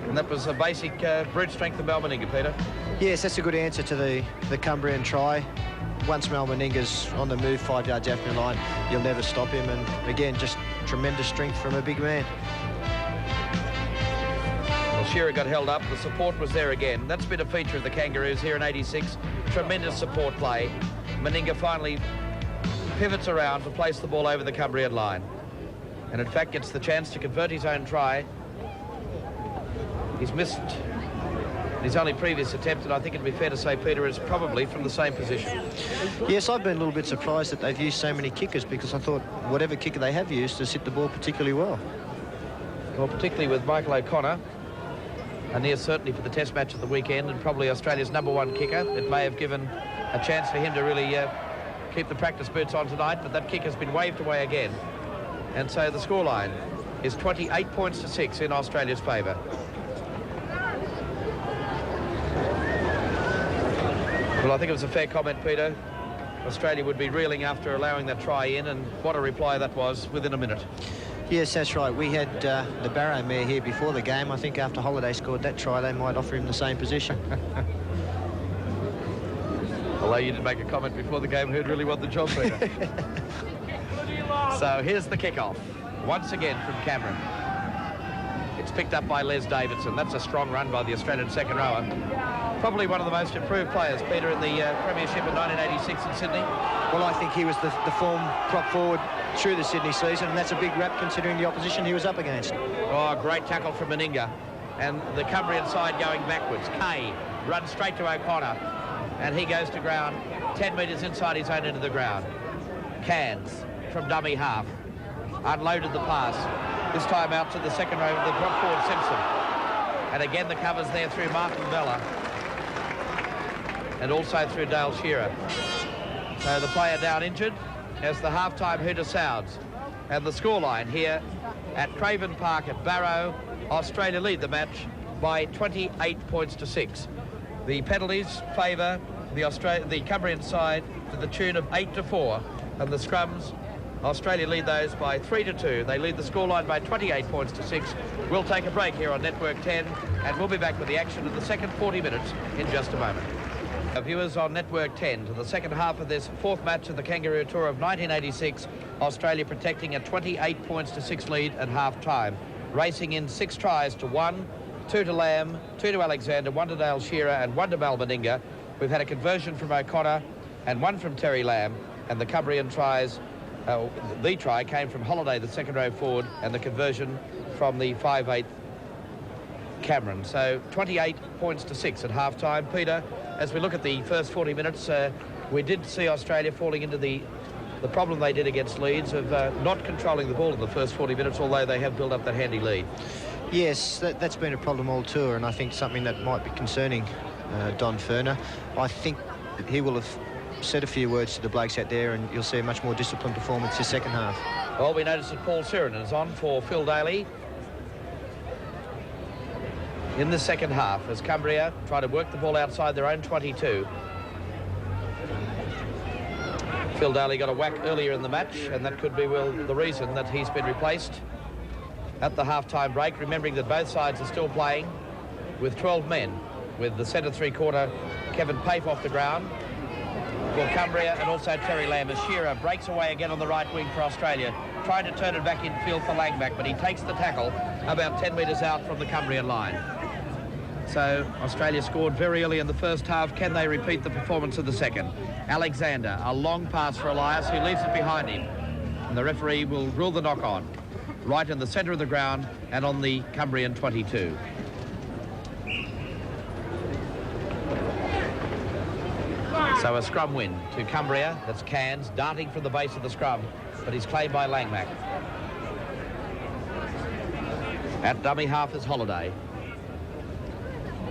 And that was a basic brute strength of Mal Meninga, Peter. Yes, that's a good answer to the Cumbrian try. Once Mal Meninga's on the move 5 yards after the line, you'll never stop him. And again, just tremendous strength from a big man. Well, Shearer got held up. The support was there again. That's been a feature of the Kangaroos here in 86. Tremendous support play. Meninga finally pivots around to place the ball over the Cumbrian line. And in fact gets the chance to convert his own try. He's missed his only previous attempt, and I think it'd be fair to say, Peter, is probably from the same position. Yes, I've been a little bit surprised that they've used so many kickers, because I thought whatever kicker they have used has hit the ball particularly well. Well, particularly with Michael O'Connor, a near certainty for the test match at the weekend, and probably Australia's #1 kicker. It may have given a chance for him to really keep the practice boots on tonight, but that kick has been waved away again. And so the scoreline is 28 points to 6 in Australia's favour. Well, I think it was a fair comment, Peter. Australia would be reeling after allowing that try in, and what a reply that was within a minute. Yes, that's right. We had the Barrow mare here before the game. I think after Holiday scored that try, they might offer him the same position. Although you did make a comment before the game, who'd really won the job, Peter? So here's the kickoff, once again from Cameron. It's picked up by Les Davidson. That's a strong run by the Australian second rower. Probably one of the most improved players, Peter, in the Premiership in 1986 in Sydney. Well, I think he was the form prop forward through the Sydney season, and that's a big rap considering the opposition he was up against. Oh, great tackle from Meninga. And the Cumbrian side going backwards. Kay runs straight to O'Connor, and he goes to ground 10 metres inside his own end of the ground. Cairns from dummy half unloaded the pass, this time out to the second row of the drop forward Simpson. And again the covers there through Martin Bella and also through Dale Shearer. So the player down injured as the half-time hooter sounds. And the scoreline here at Craven Park at Barrow, Australia lead the match by 28 points to 6. The penalties favour the Cumbrian side to the tune of 8-4, and the scrums, Australia lead those by 3-2. They lead the scoreline by 28 points to 6. We'll take a break here on Network 10, and we'll be back with the action of the second 40 minutes in just a moment. Viewers on Network 10 to the second half of this fourth match of the Kangaroo Tour of 1986. Australia protecting a 28 points to 6 lead at half-time. Racing in 6 tries to 1, 2 to Lamb, 2 to Alexander, 1 to Dale Shearer and 1 to Mal Meninga. We've had a conversion from O'Connor and 1 from Terry Lamb, and the Cumbrian tries, the try came from Holiday, the second row forward, and the conversion from the 5'8" Cameron. So 28 points to 6 at half-time. Peter, as we look at the first 40 minutes, we did see Australia falling into the problem they did against Leeds of not controlling the ball in the first 40 minutes, although they have built up that handy lead. Yes, that's been a problem all tour, and I think something that might be concerning Don Furner. I think he will have said a few words to the blokes out there, and you'll see a much more disciplined performance this second half. Well, we noticed that Paul Sirenen is on for Phil Daly in the second half as Cumbria try to work the ball outside their own 22. Phil Daly got a whack earlier in the match, and that could be, well, the reason that he's been replaced at the half-time break, remembering that both sides are still playing with 12 men, with the centre three-quarter Kevin Pape off the ground for Cumbria, and also Terry Lamb as Shearer breaks away again on the right wing for Australia, trying to turn it back in field for Langback, but he takes the tackle about 10 metres out from the Cumbrian line. So Australia scored very early in the first half. Can they repeat the performance of the second? Alexander, a long pass for Elias, who leaves it behind him. And the referee will rule the knock on, right in the centre of the ground and on the Cumbrian 22. So a scrum win to Cumbria. That's Cairns darting from the base of the scrum, but he's claimed by Langmack. At dummy half is Holiday.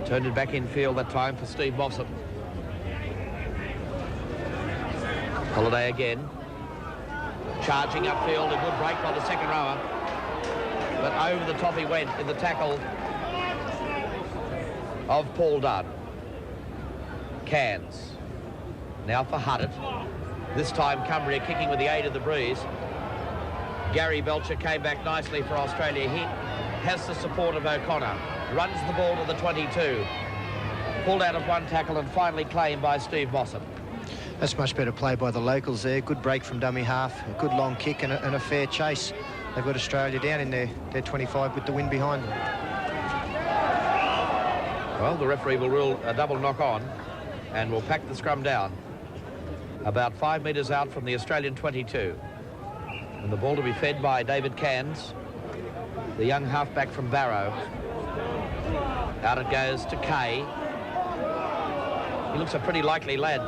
Turned it back in field that time for Steve Mossop. Holiday again. Charging upfield, a good break by the second rower. But over the top he went in the tackle of Paul Dunn. Cairns. Now for Huddett. This time Cumbria kicking with the aid of the breeze. Gary Belcher came back nicely for Australia. He has the support of O'Connor. Runs the ball to the 22. Pulled out of one tackle and finally claimed by Steve Mossop. That's much better play by the locals there. Good break from dummy half, a good long kick and a fair chase. They've got Australia down in their 25 with the wind behind them. Well, the referee will rule a double knock on and will pack the scrum down about 5 metres out from the Australian 22. And the ball to be fed by David Cairns, the young halfback from Barrow. Out it goes to Kay. He looks a pretty likely lad,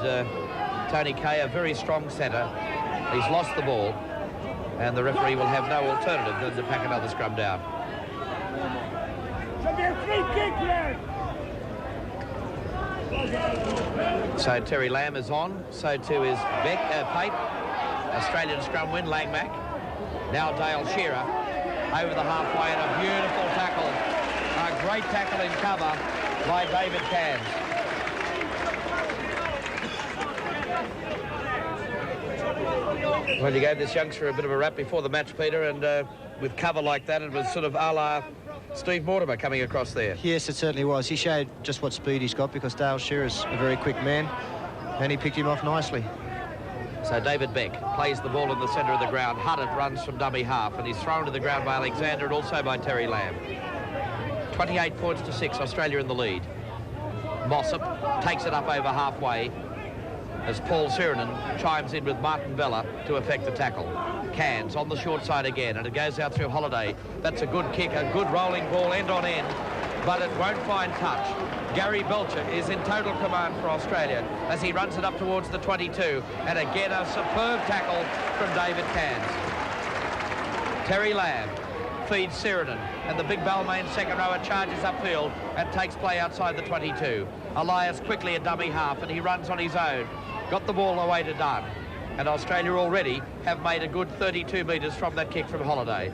Tony Kay, a very strong centre. He's lost the ball, and the referee will have no alternative than to pack another scrum down. So Terry Lamb is on, so too is Pape. Australian scrum win, Langmack. Now Dale Shearer over the halfway, and a beautiful tackle. A great tackle in cover by David Cairns. Well, you gave this youngster a bit of a rap before the match, Peter, and with cover like that, it was sort of a la Steve Mortimer coming across there. Yes, it certainly was. He showed just what speed he's got because Dale Shearer's a very quick man, and he picked him off nicely. So David Beck plays the ball in the centre of the ground. Huddart runs from dummy half, and he's thrown to the ground by Alexander and also by Terry Lamb. 28 points to 6, Australia in the lead. Mossop takes it up over halfway as Paul Sirenen chimes in with Martin Bella to effect the tackle. Cairns on the short side again, and it goes out through Holiday. That's a good kick, a good rolling ball end on end, but it won't find touch. Gary Belcher is in total command for Australia as he runs it up towards the 22, and again a superb tackle from David Cairns. Terry Lamb feeds Sirenen, and the big Balmain second rower charges upfield and takes play outside the 22. Elias quickly a dummy half, and he runs on his own. Got the ball away to Dunn, and Australia already have made a good 32 metres from that kick from Holiday.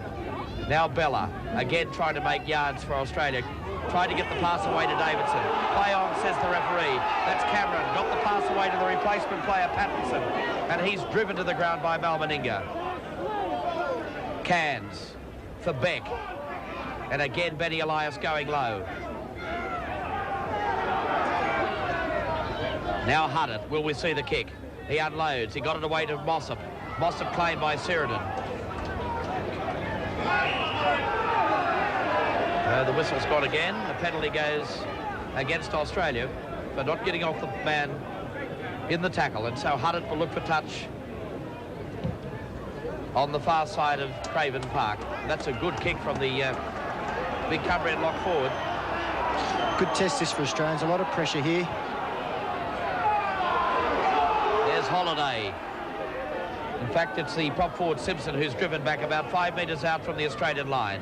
Now Bella, again trying to make yards for Australia. Tried to get the pass away to Davidson. Play on, says the referee. That's Cameron. Got the pass away to the replacement player, Pattinson. And he's driven to the ground by Malmaninga. Cairns for Beck. And again, Benny Elias going low. Now Huddart. Will we see the kick? He unloads. He got it away to Mossop. Mossop claimed by Sirenen. The whistle's gone again. The penalty goes against Australia for not getting off the man in the tackle. And so Huddart will look for touch on the far side of Craven Park. That's a good kick from the big Cumbrian lock forward. Good test this for Australians. A lot of pressure here. There's Holiday. In fact, it's the prop forward Simpson who's driven back about 5 metres out from the Australian line.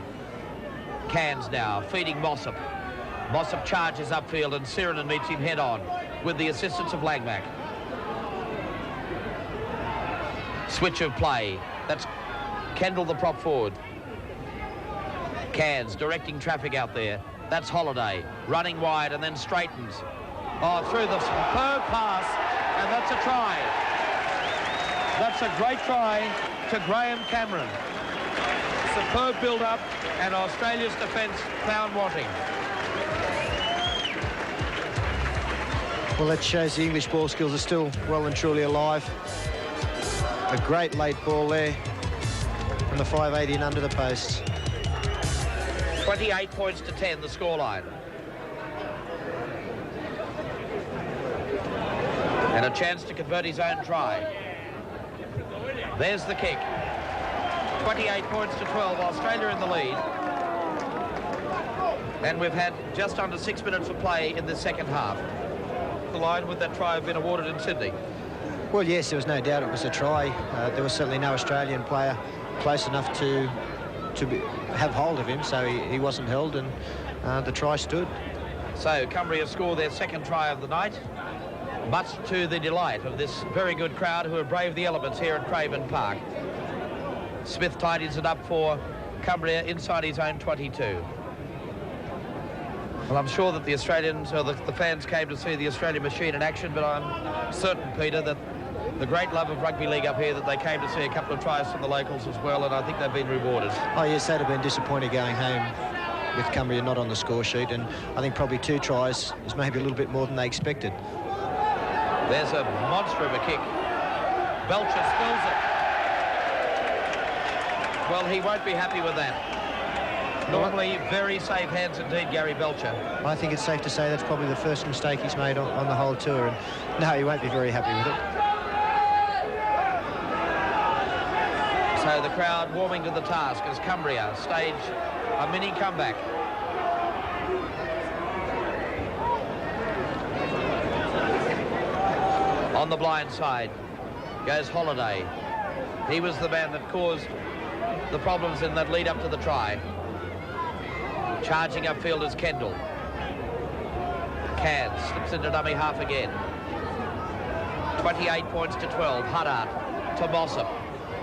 Cairns now, feeding Mossop. Mossop charges upfield and Sirenen meets him head-on with the assistance of Langmack. Switch of play. That's Kendall, the prop forward. Cairns directing traffic out there. That's Holiday, running wide and then straightens. Oh, through the superb pass, and that's a try. That's a great try to Graham Cameron. Superb build-up, and Australia's defence found wanting. Well, that shows the English ball skills are still well and truly alive. A great late ball there from the 580 and under the post. 28 points to 10, the scoreline. And a chance to convert his own try. There's the kick. 28 points to 12, Australia in the lead. And we've had just under 6 minutes of play in the second half. The line would that try have been awarded in Sydney? Well, yes, there was no doubt it was a try. There was certainly no Australian player close enough to have hold of him, so he wasn't held, and the try stood. So Cumbria score their second try of the night, much to the delight of this very good crowd who have braved the elements here at Craven Park. Smith tidies it up for Cumbria inside his own 22. Well, I'm sure that the Australians, or the fans, came to see the Australian machine in action, but I'm certain, Peter, that the great love of rugby league up here, that they came to see a couple of tries from the locals as well, and I think they've been rewarded. Oh, yes, they'd have been disappointed going home with Cumbria not on the score sheet, and I think probably 2 tries is maybe a little bit more than they expected. There's a monster of a kick. Belcher spills it. Well, he won't be happy with that. Normally, very safe hands indeed, Gary Belcher. I think it's safe to say that's probably the first mistake he's made on the whole tour, and no, he won't be very happy with it. So the crowd warming to the task as Cumbria stage a mini comeback. On the blind side goes Holiday. He was the man that caused the problems in that lead up to the try. Charging upfield is Kendall. Cairns slips into dummy half again. 28 points to 12. Huddart to Mossop.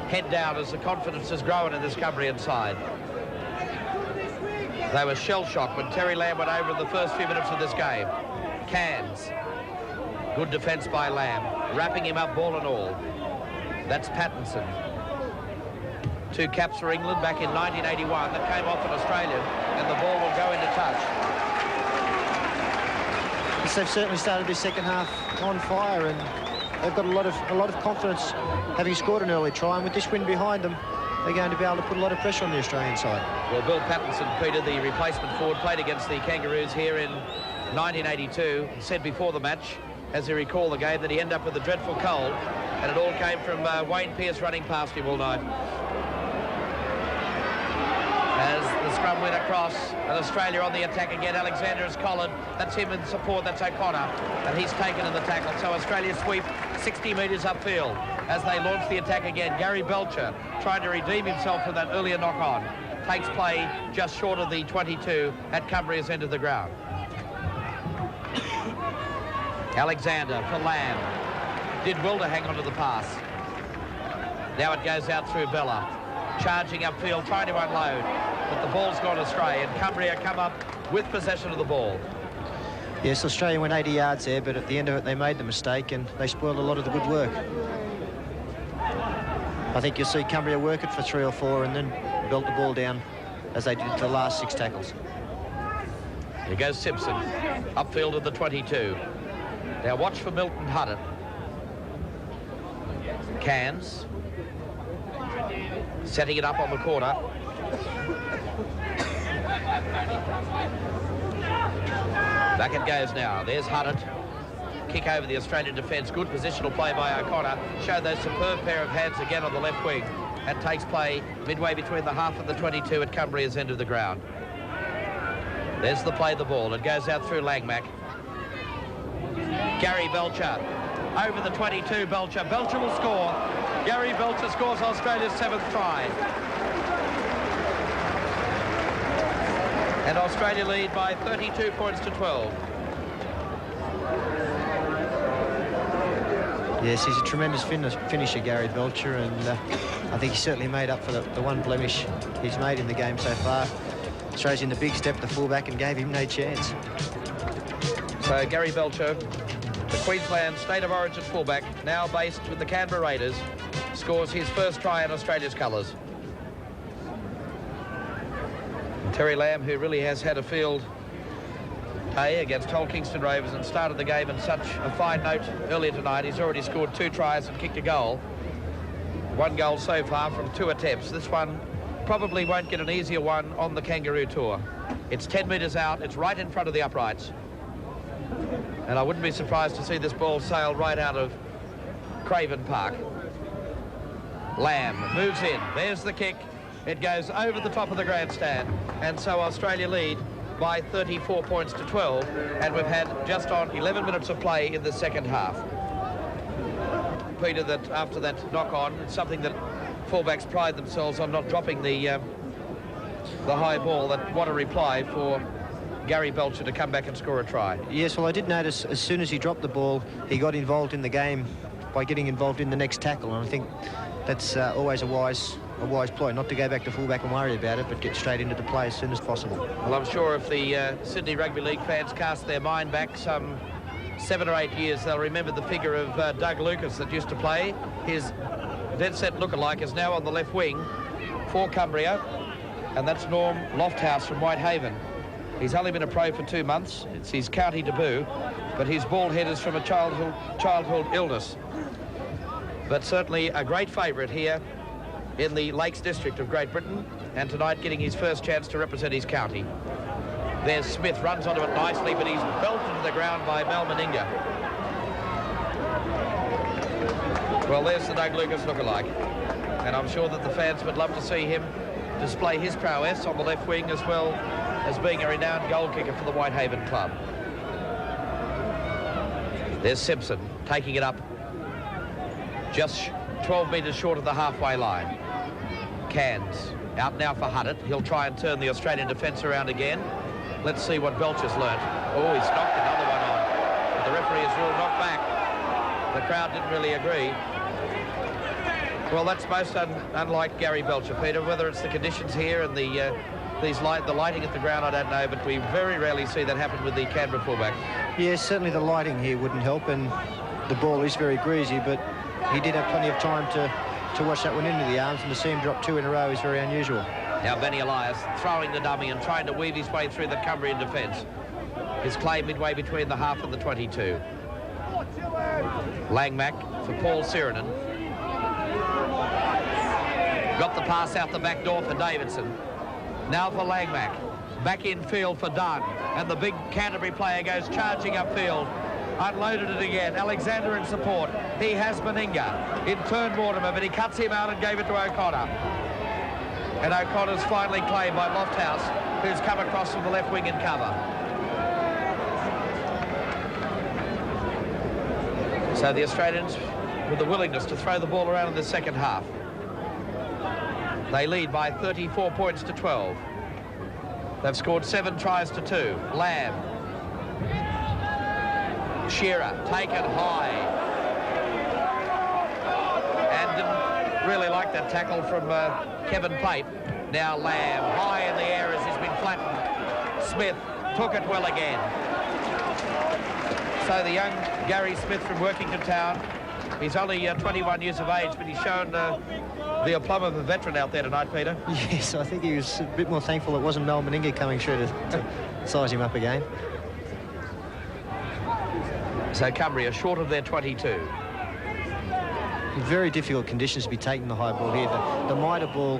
Head down as the confidence has grown in this Cumbrian side. They were shell-shocked when Terry Lamb went over in the first few minutes of this game. Cairns. Good defence by Lamb. Wrapping him up, ball and all. That's Pattinson. 2 caps for England back in 1981. That came off an Australian, and the ball will go into touch. Yes, they've certainly started this second half on fire, and they've got a lot of confidence, having scored an early try, and with this win behind them, they're going to be able to put a lot of pressure on the Australian side. Well, Bill Pattinson, Peter, the replacement forward, played against the Kangaroos here in 1982. He said before the match, as he recalled the game, that he ended up with a dreadful cold, and it all came from Wayne Pearce running past him all night. As the scrum went across, and Australia on the attack again. Alexander is collared. That's him in support. That's O'Connor, and he's taken in the tackle. So Australia sweep 60 metres upfield as they launch the attack again. Gary Belcher trying to redeem himself from that earlier knock-on. Takes play just short of the 22 at Cumbria's end of the ground. Alexander for Lamb. Did well to hang on to the pass. Now it goes out through Bella. Charging upfield, trying to unload, but the ball's gone astray, and Cumbria come up with possession of the ball. Yes, Australia went 80 yards there, but at the end of it they made the mistake and they spoiled a lot of the good work. I think you'll see Cumbria work it for 3 or 4 and then belt the ball down as they did the last 6 tackles. Here goes Simpson, upfield of the 22. Now watch for Milton Huddett. Cairns. Setting it up on the corner. Back it goes now. There's Huddett. Kick over the Australian defence. Good positional play by O'Connor. Show those superb pair of hands again on the left wing. And takes play midway between the half and the 22 at Cumbria's end of the ground. There's the play, the ball. It goes out through Langmack. Gary Belcher. Over the 22, Belcher. Belcher will score. Gary Belcher scores Australia's 7th try. And Australia lead by 32 points to 12. Yes, he's a tremendous finisher, Gary Belcher, and I think he certainly made up for the one blemish he's made in the game so far. Throws in the big step, the fullback, and gave him no chance. So Gary Belcher, the Queensland State of Origin fullback, now based with the Canberra Raiders, scores his first try in Australia's colours. Terry Lamb, who really has had a field day against Hull Kingston Rovers and started the game in such a fine note earlier tonight. He's already scored 2 tries and kicked a goal. 1 goal so far from 2 attempts. This one probably won't get an easier one on the Kangaroo Tour. It's 10 metres out. It's right in front of the uprights. And I wouldn't be surprised to see this ball sail right out of Craven Park. Lamb moves in. There's the kick. It goes over the top of the grandstand. And so Australia lead by 34 points to 12. And we've had just on 11 minutes of play in the second half. Peter, that after that knock-on, it's something that fullbacks pride themselves on, not dropping the high ball. That what a reply for Gary Belcher to come back and score a try. Yes, well, I did notice as soon as he dropped the ball, he got involved in the game by getting involved in the next tackle, and I think that's always a wise ploy, not to go back to fullback and worry about it, but get straight into the play as soon as possible. Well, I'm sure if the Sydney Rugby League fans cast their mind back some 7 or 8 years, they'll remember the figure of Doug Lucas that used to play. His dead-set lookalike is now on the left wing for Cumbria, and that's Norm Lofthouse from Whitehaven. He's only been a pro for 2 months. It's his county debut, but his bald head is from a childhood illness. But certainly a great favourite here in the Lakes District of Great Britain, and tonight getting his first chance to represent his county. There's Smith, runs onto it nicely, but he's belted to the ground by Mal Meninga. Well, there's the Doug Lucas lookalike, and I'm sure that the fans would love to see him display his prowess on the left wing as well as being a renowned goal kicker for the Whitehaven club. There's Simpson taking it up just 12 metres short of the halfway line. Cairns out now for Huddett. He'll try and turn the Australian defence around again. Let's see what Belcher's learnt. Oh, he's knocked another one on. But the referee has ruled knock back. The crowd didn't really agree. Well, that's most unlike Gary Belcher, Peter. Whether it's the conditions here and the lighting at the ground, I don't know, but we very rarely see that happen with the Canberra fullback. Yes, certainly the lighting here wouldn't help, and the ball is very greasy, but he did have plenty of time to watch that one into the arms, and to see him drop 2 in a row is very unusual. Now Benny Elias throwing the dummy and trying to weave his way through the Cumbrian defence. His clay midway between the half and the 22. Langmack for Paul Sirenen. Got the pass out the back door for Davidson. Now for Langmack. Back in field for Dunn. And the big Canterbury player goes charging upfield. Unloaded it again. Alexander in support. He has Meninga. It turned Mortimer, but he cuts him out and gave it to O'Connor. And O'Connor's finally claimed by Lofthouse, who's come across from the left wing in cover. So the Australians with the willingness to throw the ball around in the second half. They lead by 34 points to 12. They've scored 7 tries to 2. Lamb. Shearer taken high. And didn't really like that tackle from Kevin Pape. Now Lamb high in the air as he's been flattened. Smith took it well again. So the young Gary Smith from Workington Town, he's only 21 years of age, but he's shown the aplomb of a veteran out there tonight, Peter. Yes, I think he was a bit more thankful it wasn't Mel Meninga coming through to size him up again. So Cumbria short of their 22. Very difficult conditions to be taking the high ball here. The mitre ball,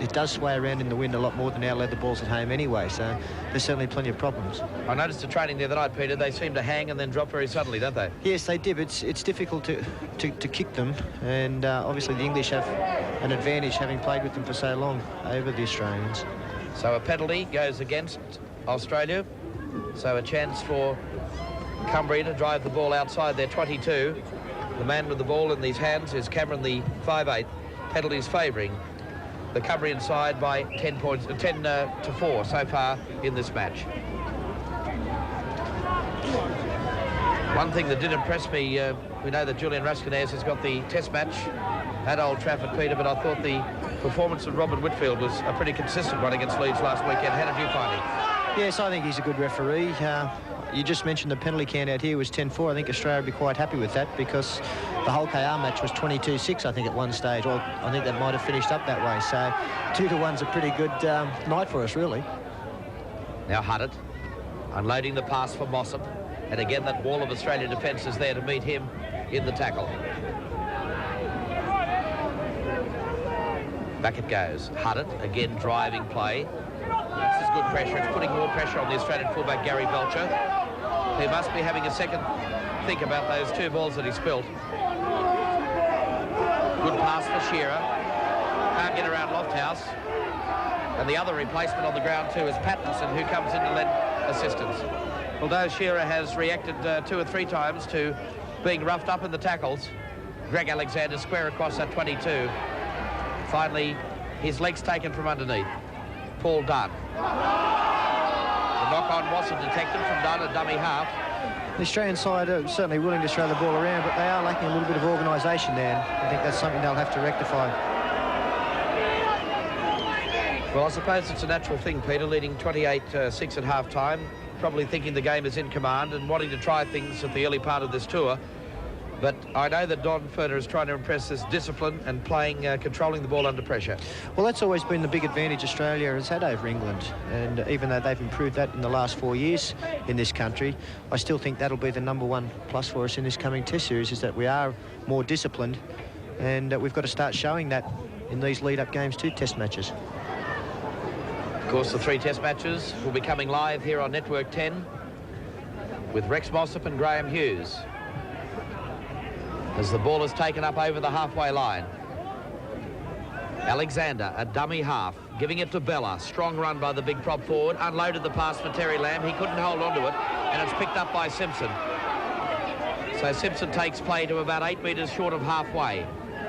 it does sway around in the wind a lot more than our leather balls at home anyway, so there's certainly plenty of problems. I noticed the training the other night, Peter, they seem to hang and then drop very suddenly, don't they? Yes, they did. It's difficult to kick them, and obviously the English have an advantage having played with them for so long over the Australians. So a penalty goes against Australia, so a chance for Cumbria to drive the ball outside their 22. The man with the ball in his hands is Cameron, the 5'8". Penalties favouring the Cumbrian side by 10 to 4 so far in this match. One thing that did impress me, we know that Julian Raskinez has got the test match at Old Trafford, Peter, but I thought the performance of Robin Whitfield was a pretty consistent one against Leeds last weekend. How did you find him? Yes, I think he's a good referee. You just mentioned the penalty count out here was 10-4. I think Australia would be quite happy with that, because the whole KR match was 22-6, I think, at one stage. Or I think that might have finished up that way. So 2-1's a pretty good night for us, really. Now Huddart unloading the pass for Mossop. And again, that wall of Australian defence is there to meet him in the tackle. Back it goes. Huddart, again, driving play. This is good pressure. It's putting more pressure on the Australian fullback, Gary Belcher. He must be having a second think about those 2 balls that he spilt. Good pass for Shearer. Can't get around Lofthouse. And the other replacement on the ground too is Pattinson, who comes in to lend assistance. Although Shearer has reacted 2 or 3 times to being roughed up in the tackles, Greg Alexander square across that 22. Finally, his legs taken from underneath. Paul Dunn. The knock-on wasn't detected from Dunn, a dummy half. The Australian side are certainly willing to throw the ball around, but they are lacking a little bit of organisation there. I think that's something they'll have to rectify. Well, I suppose it's a natural thing, Peter, leading 28-6 at half-time, probably thinking the game is in command and wanting to try things at the early part of this tour. But I know that Don Ferner is trying to impress this discipline and playing, controlling the ball under pressure. Well, that's always been the big advantage Australia has had over England. And even though they've improved that in the last 4 years in this country, I still think that'll be the #1 plus for us in this coming Test series, is that we are more disciplined. And we've got to start showing that in these lead-up games to Test matches. Of course, the 3 Test matches will be coming live here on Network 10 with Rex Mossop and Graham Hughes. As the ball is taken up over the halfway line. Alexander, a dummy half, giving it to Bella. Strong run by the big prop forward. Unloaded the pass for Terry Lamb. He couldn't hold on to it, and it's picked up by Simpson. So Simpson takes play to about 8 metres short of halfway.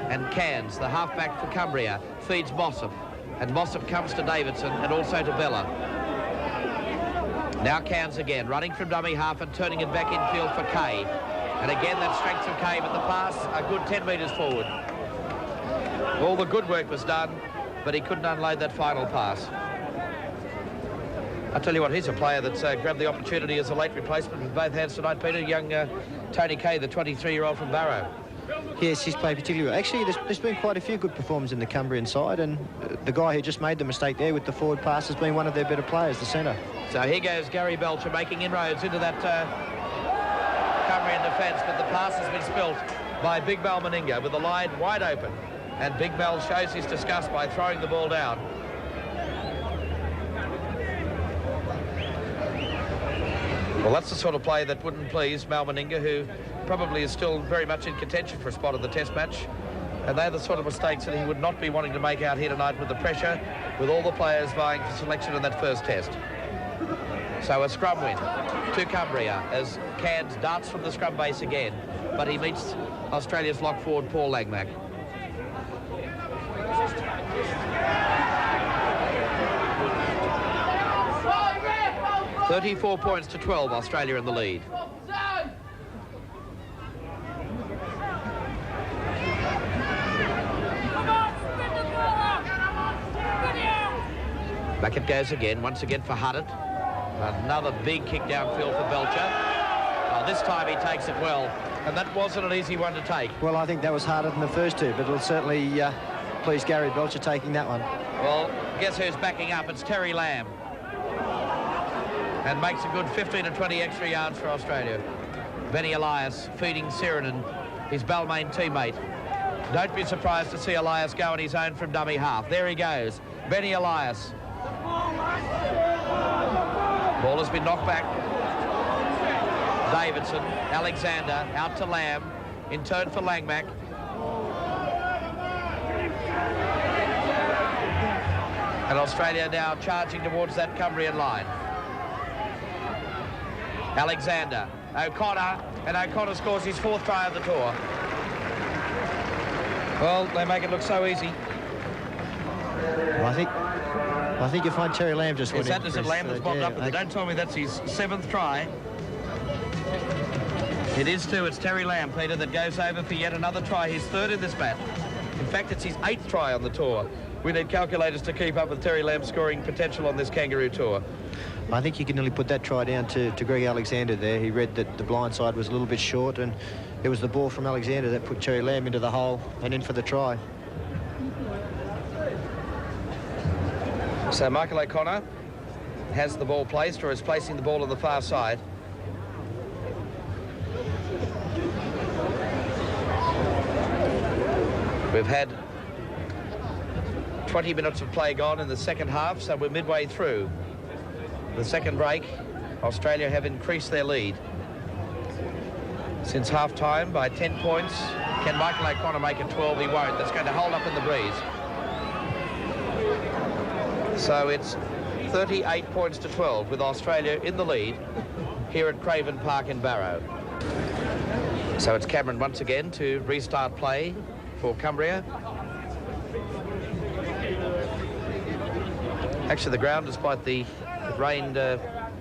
And Cairns, the halfback for Cumbria, feeds Mossop. And Mossop comes to Davidson and also to Bella. Now Cairns again, running from dummy half and turning it back infield for Kay. And again, that strength of Kay, but the pass a good 10 metres forward. All the good work was done, but he couldn't unload that final pass. I tell you what, he's a player that's grabbed the opportunity as a late replacement with both hands tonight, Peter. Young Tony Kay, the 23-year-old from Barrow. Yes, he's played particularly well. Actually, there's been quite a few good performances in the Cumbrian side, and the guy who just made the mistake there with the forward pass has been one of their better players, the centre. So here goes Gary Belcher making inroads into that Cumbrian defence, but the pass has been spilt by Big Mel Meninga with the line wide open. And Big Mel shows his disgust by throwing the ball down. Well, that's the sort of play that wouldn't please Mel Meninga, who probably is still very much in contention for a spot of the Test match. And they're the sort of mistakes that he would not be wanting to make out here tonight with the pressure, with all the players vying for selection in that first Test. So a scrum win to Cumbria as Cairns darts from the scrum base again, but he meets Australia's lock forward Paul Langmack. $34 points to 12, Australia in the lead. Back it goes again, once again for Huddart. Another big kick downfield for Belcher. Oh, this time he takes it well, and that wasn't an easy one to take. Well, I think that was harder than the first two, but it'll certainly please Gary Belcher taking that one. Well, guess who's backing up? It's Terry Lamb. And makes a good 15 to 20 extra yards for Australia. Benny Elias feeding Sirinen, his Balmain teammate. Don't be surprised to see Elias go on his own from dummy half. There he goes, Benny Elias. Ball has been knocked back. Davidson, Alexander, out to Lamb, in turn for Langmack. And Australia now charging towards that Cumbrian line. Alexander, O'Connor, and O'Connor scores his 4th try of the tour. Well, they make it look so easy. Well, I think you'll find Terry Lamb just went in. Is that Lamb that's bobbed up with it? Don't tell me that's his 7th try. It is too. It's Terry Lamb, Peter, that goes over for yet another try. His 3rd in this bat. In fact, it's his 8th try on the tour. We need calculators to keep up with Terry Lamb's scoring potential on this Kangaroo tour. I think you can nearly put that try down to Greg Alexander there. He read that the blind side was a little bit short, and it was the ball from Alexander that put Terry Lamb into the hole and in for the try. So Michael O'Connor has the ball placed, or is placing the ball on the far side. We've had 20 minutes of play gone in the second half, so we're midway through the second break. Australia have increased their lead since half-time by 10 points. Can Michael O'Connor make it 12? He won't. That's going to hold up in the breeze. So it's 38 points to 12 with Australia in the lead here at Craven Park in Barrow. So it's Cameron once again to restart play for Cumbria. Actually, the ground, despite it rained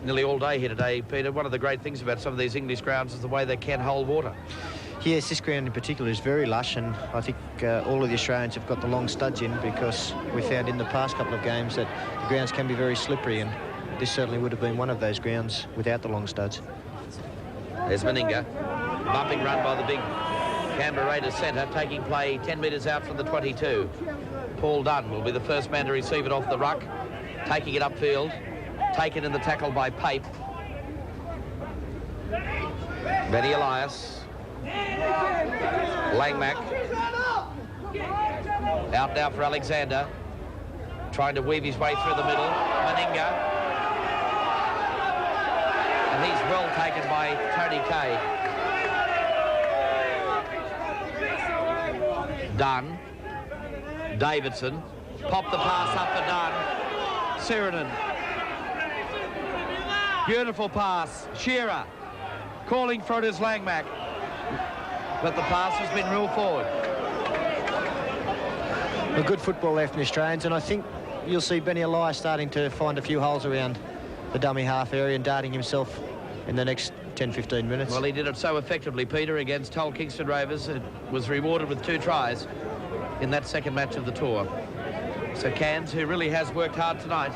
nearly all day here today, Peter, one of the great things about some of these English grounds is the way they can hold water. Yes, this ground in particular is very lush, and I think all of the Australians have got the long studs in, because we found in the past couple of games that the grounds can be very slippery, and this certainly would have been one of those grounds without the long studs. There's Meninga. Bumping run by the big Canberra Raiders centre, taking play 10 metres out from the 22. Paul Dunn will be the first man to receive it off the ruck, taking it upfield, taken in the tackle by Pape. Benny Elias. Langmack. Out now for Alexander, trying to weave his way through the middle. Meninga. And he's well taken by Tony Kay. Dunn. Davidson. Pop the pass up for Dunn. Sirinen. Beautiful pass. Shearer calling for it as Langmack. But the pass has been ruled forward. A good football there from the Australians, and I think you'll see Benny Elias starting to find a few holes around the dummy half area and darting himself in the next 10-15 minutes. Well, he did it so effectively, Peter, against Hull Kingston Rovers. It was rewarded with 2 tries in that second match of the tour. So Cairns, who really has worked hard tonight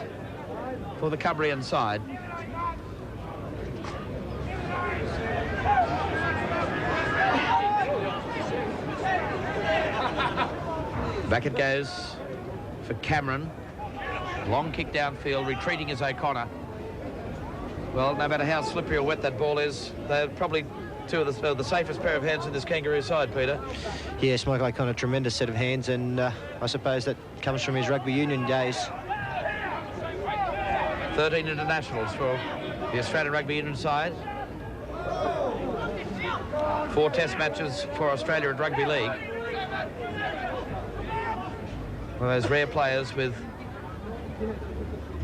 for the Cumbrian side. Back it goes for Cameron. Long kick downfield, retreating is O'Connor. Well, no matter how slippery or wet that ball is, they're probably two of the safest pair of hands in this Kangaroo side, Peter. Yes, Mike O'Connor, tremendous set of hands, and I suppose that comes from his rugby union days. 13 internationals for the Australian Rugby Union side. 4 test matches for Australia at Rugby League. One of those rare players with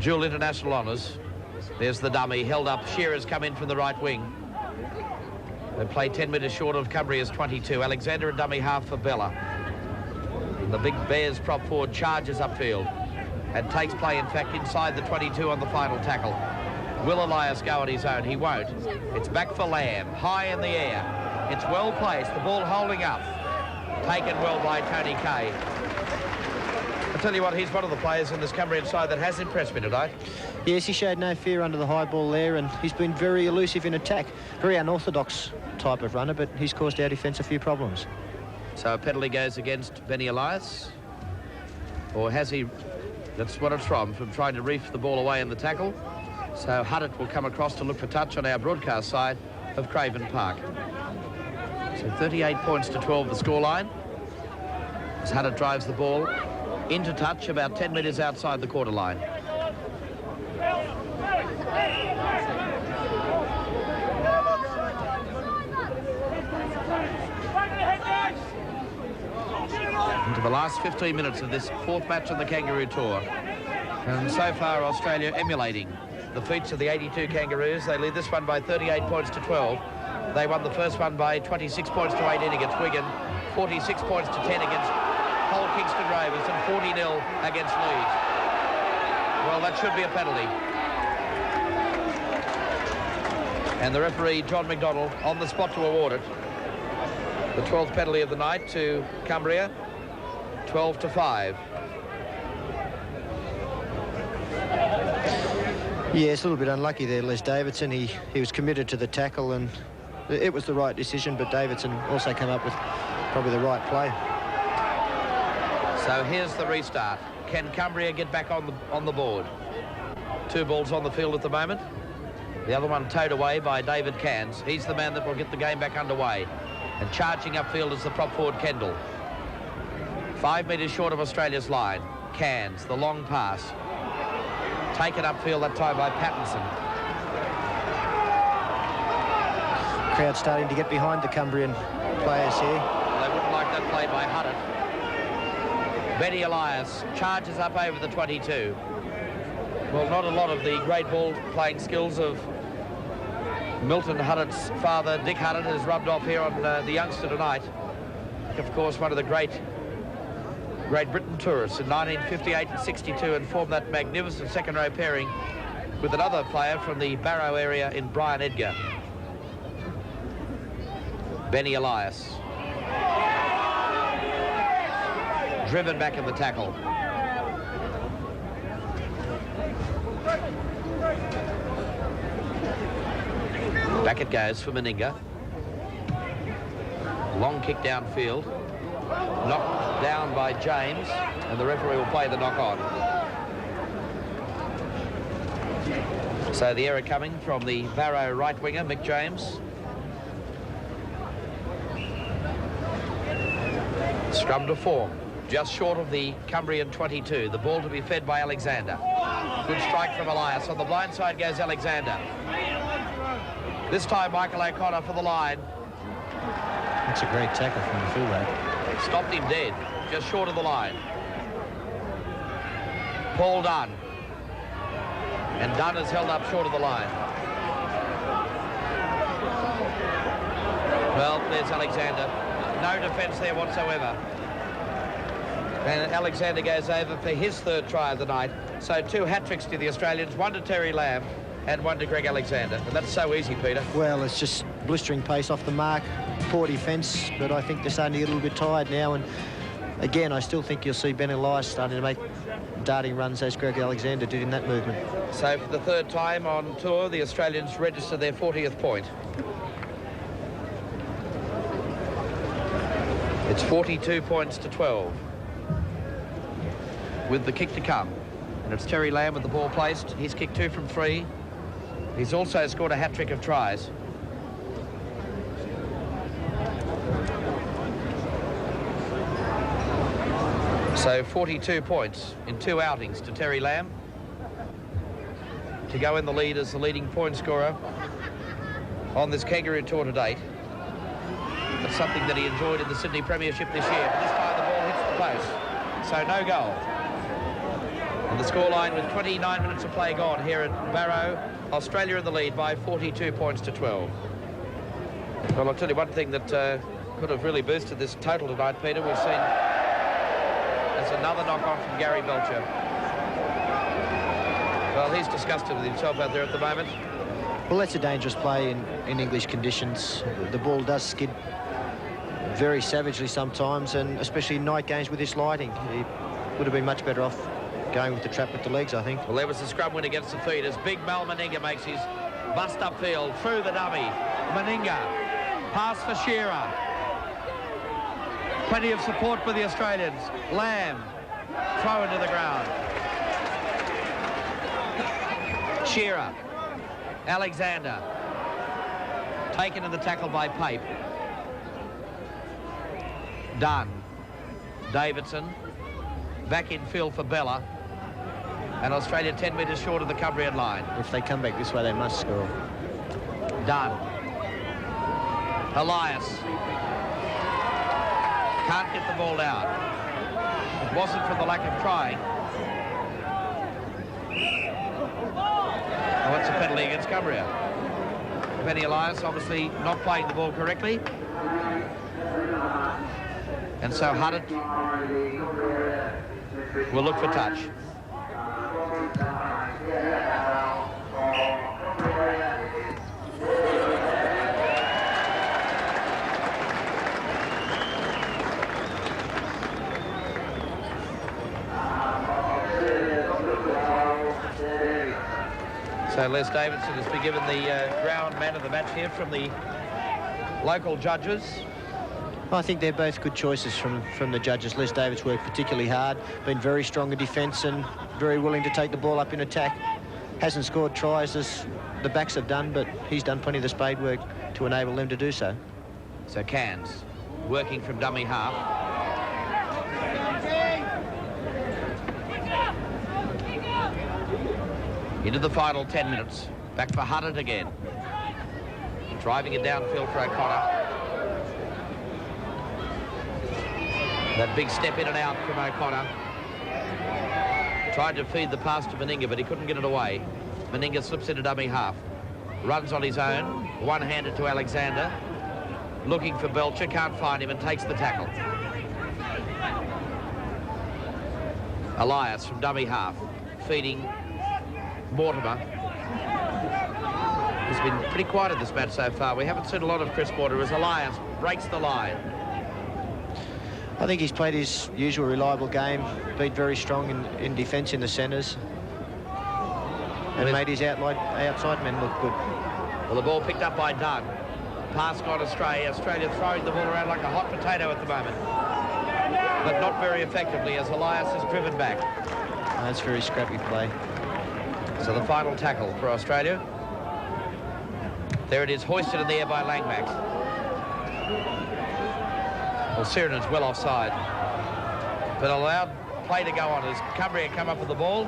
dual international honours. There's the dummy, held up. Shearer's come in from the right wing. They play 10 metres short of Cumbria's 22. Alexander a dummy half for Bella. And the big Bears prop forward charges upfield and takes play, in fact, inside the 22 on the final tackle. Will Elias go on his own? He won't. It's back for Lamb, high in the air. It's well placed, the ball holding up. Taken well by Tony Kay. I tell you what, he's one of the players in this Cumbrian side that has impressed me tonight. Yes, he showed no fear under the high ball there, and he's been very elusive in attack. Very unorthodox type of runner, but he's caused our defence a few problems. So a penalty goes against Benny Elias. Or has he? That's what it's from trying to reef the ball away in the tackle. So Huddett will come across to look for touch on our broadcast side of Craven Park. So 38 points to 12 the scoreline. As Huddett drives the ball into touch about 10 metres outside the quarter line. Into the last 15 minutes of this 4th match on the Kangaroo Tour. And so far Australia emulating the feats of the 82 Kangaroos. They lead this one by 38 points to 12. They won the first one by 26 points to 18 against Wigan, 46 points to 10 against Hull Kingston Rovers, and 40-0 against Leeds. Well, that should be a penalty. And the referee, John McDonald, on the spot to award it. The 12th penalty of the night to Cumbria, 12-5. Yeah, it's a little bit unlucky there, Les Davidson. He was committed to the tackle, and it was the right decision, but Davidson also came up with probably the right play. So here's the restart. Can Cumbria get back on the board? 2 balls on the field at the moment. The other one towed away by David Cairns. He's the man that will get the game back underway. And charging upfield is the prop forward Kendall. 5 metres short of Australia's line. Cairns, the long pass. Taken upfield that time by Pattinson. Crowd starting to get behind the Cumbrian players here. They wouldn't like that play by Huddett. Benny Elias charges up over the 22. Well, not a lot of the great ball-playing skills of Milton Huddett's father, Dick Huddett, has rubbed off here on the youngster tonight. Of course, one of the Great Britain tourists in 1958 and 62, and formed that magnificent second-row pairing with another player from the Barrow area in Brian Edgar. Benny Elias. Driven back in the tackle. Back it goes for Meninga. Long kick downfield. Knocked down by James, and the referee will play the knock on. So the error coming from the Barrow right winger, Mick James. Scrum to form, just short of the Cumbrian 22. The ball to be fed by Alexander. Good strike from Elias. On the blind side goes Alexander. This time Michael O'Connor for the line. That's a great tackle from the fullback. Stopped him dead, just short of the line. Paul Dunn. And Dunn is held up short of the line. Well, there's Alexander. No defence there whatsoever. And Alexander goes over for his 3rd try of the night. So 2 hat-tricks to the Australians, 1 to Terry Lamb and 1 to Greg Alexander. And that's so easy, Peter. Well, it's just blistering pace off the mark. Poor defence, but I think they're starting to get a little bit tired now. And again, I still think you'll see Ben Elias starting to make darting runs as Greg Alexander did in that movement. So for the 3rd time on tour, the Australians register their 40th point. It's 42 points to 12. with the kick to come. And it's Terry Lamb with the ball placed. He's kicked 2 from 3. He's also scored a hat-trick of tries. So 42 points in 2 outings to Terry Lamb to go in the lead as the leading point scorer on this Kangaroo tour to date. That's something that he enjoyed in the Sydney Premiership this year, but this time the ball hits the post, so no goal. And the scoreline with 29 minutes of play gone here at Barrow, Australia in the lead by 42 points to 12. Well, I'll tell you one thing that could have really boosted this total tonight, Peter. We've seen there's another knock-on from Gary Belcher. Well, he's disgusted with himself out there at the moment. Well, that's a dangerous play in English conditions. The ball does skid very savagely sometimes, and especially in night games with this lighting. He would have been much better off going with the trap with the legs, I think. Well, there was the scrum win against the feet as big Mal Meninga makes his bust upfield through the dummy. Meninga, pass for Shearer. Plenty of support for the Australians. Lamb, throw into the ground. Shearer, Alexander, taken in the tackle by Pape. Dunn, Davidson, back in field for Bella, and Australia 10 metres short of the Cumbrian line. If they come back this way, they must score. Dunn, Elias, can't get the ball out. It wasn't for the lack of trying. Oh, it's a penalty against Cumbria. Benny Elias obviously not playing the ball correctly. And so Huddart will look for touch. So Les Davidson has been given the ground man of the match here from the local judges. I think they're both good choices from the judges. Les Davis worked particularly hard, been very strong in defence and very willing to take the ball up in attack. Hasn't scored tries as the backs have done, but he's done plenty of the spade work to enable them to do so. So Cairns working from dummy half. Into the final 10 minutes. Back for Huddart again. Driving it downfield for O'Connor. That big step in and out from O'Connor. Tried to feed the pass to Meninga, but he couldn't get it away. Meninga slips into dummy half. Runs on his own. One-handed to Alexander. Looking for Belcher. Can't find him and takes the tackle. Elias from dummy half. Feeding Mortimer. He's been pretty quiet in this match so far. We haven't seen a lot of Chris Mortimer as Elias breaks the line. I think he's played his usual reliable game, been very strong in defence in the centres, and made his outside men look good. Well, the ball picked up by Dunn. Pass gone astray. Australia throwing the ball around like a hot potato at the moment, but not very effectively as Elias is driven back. That's very scrappy play. So the final tackle for Australia. There it is, hoisted in the air by Langmack. Well, Sirenen's well offside, but allowed play to go on as Cumbria come up with the ball,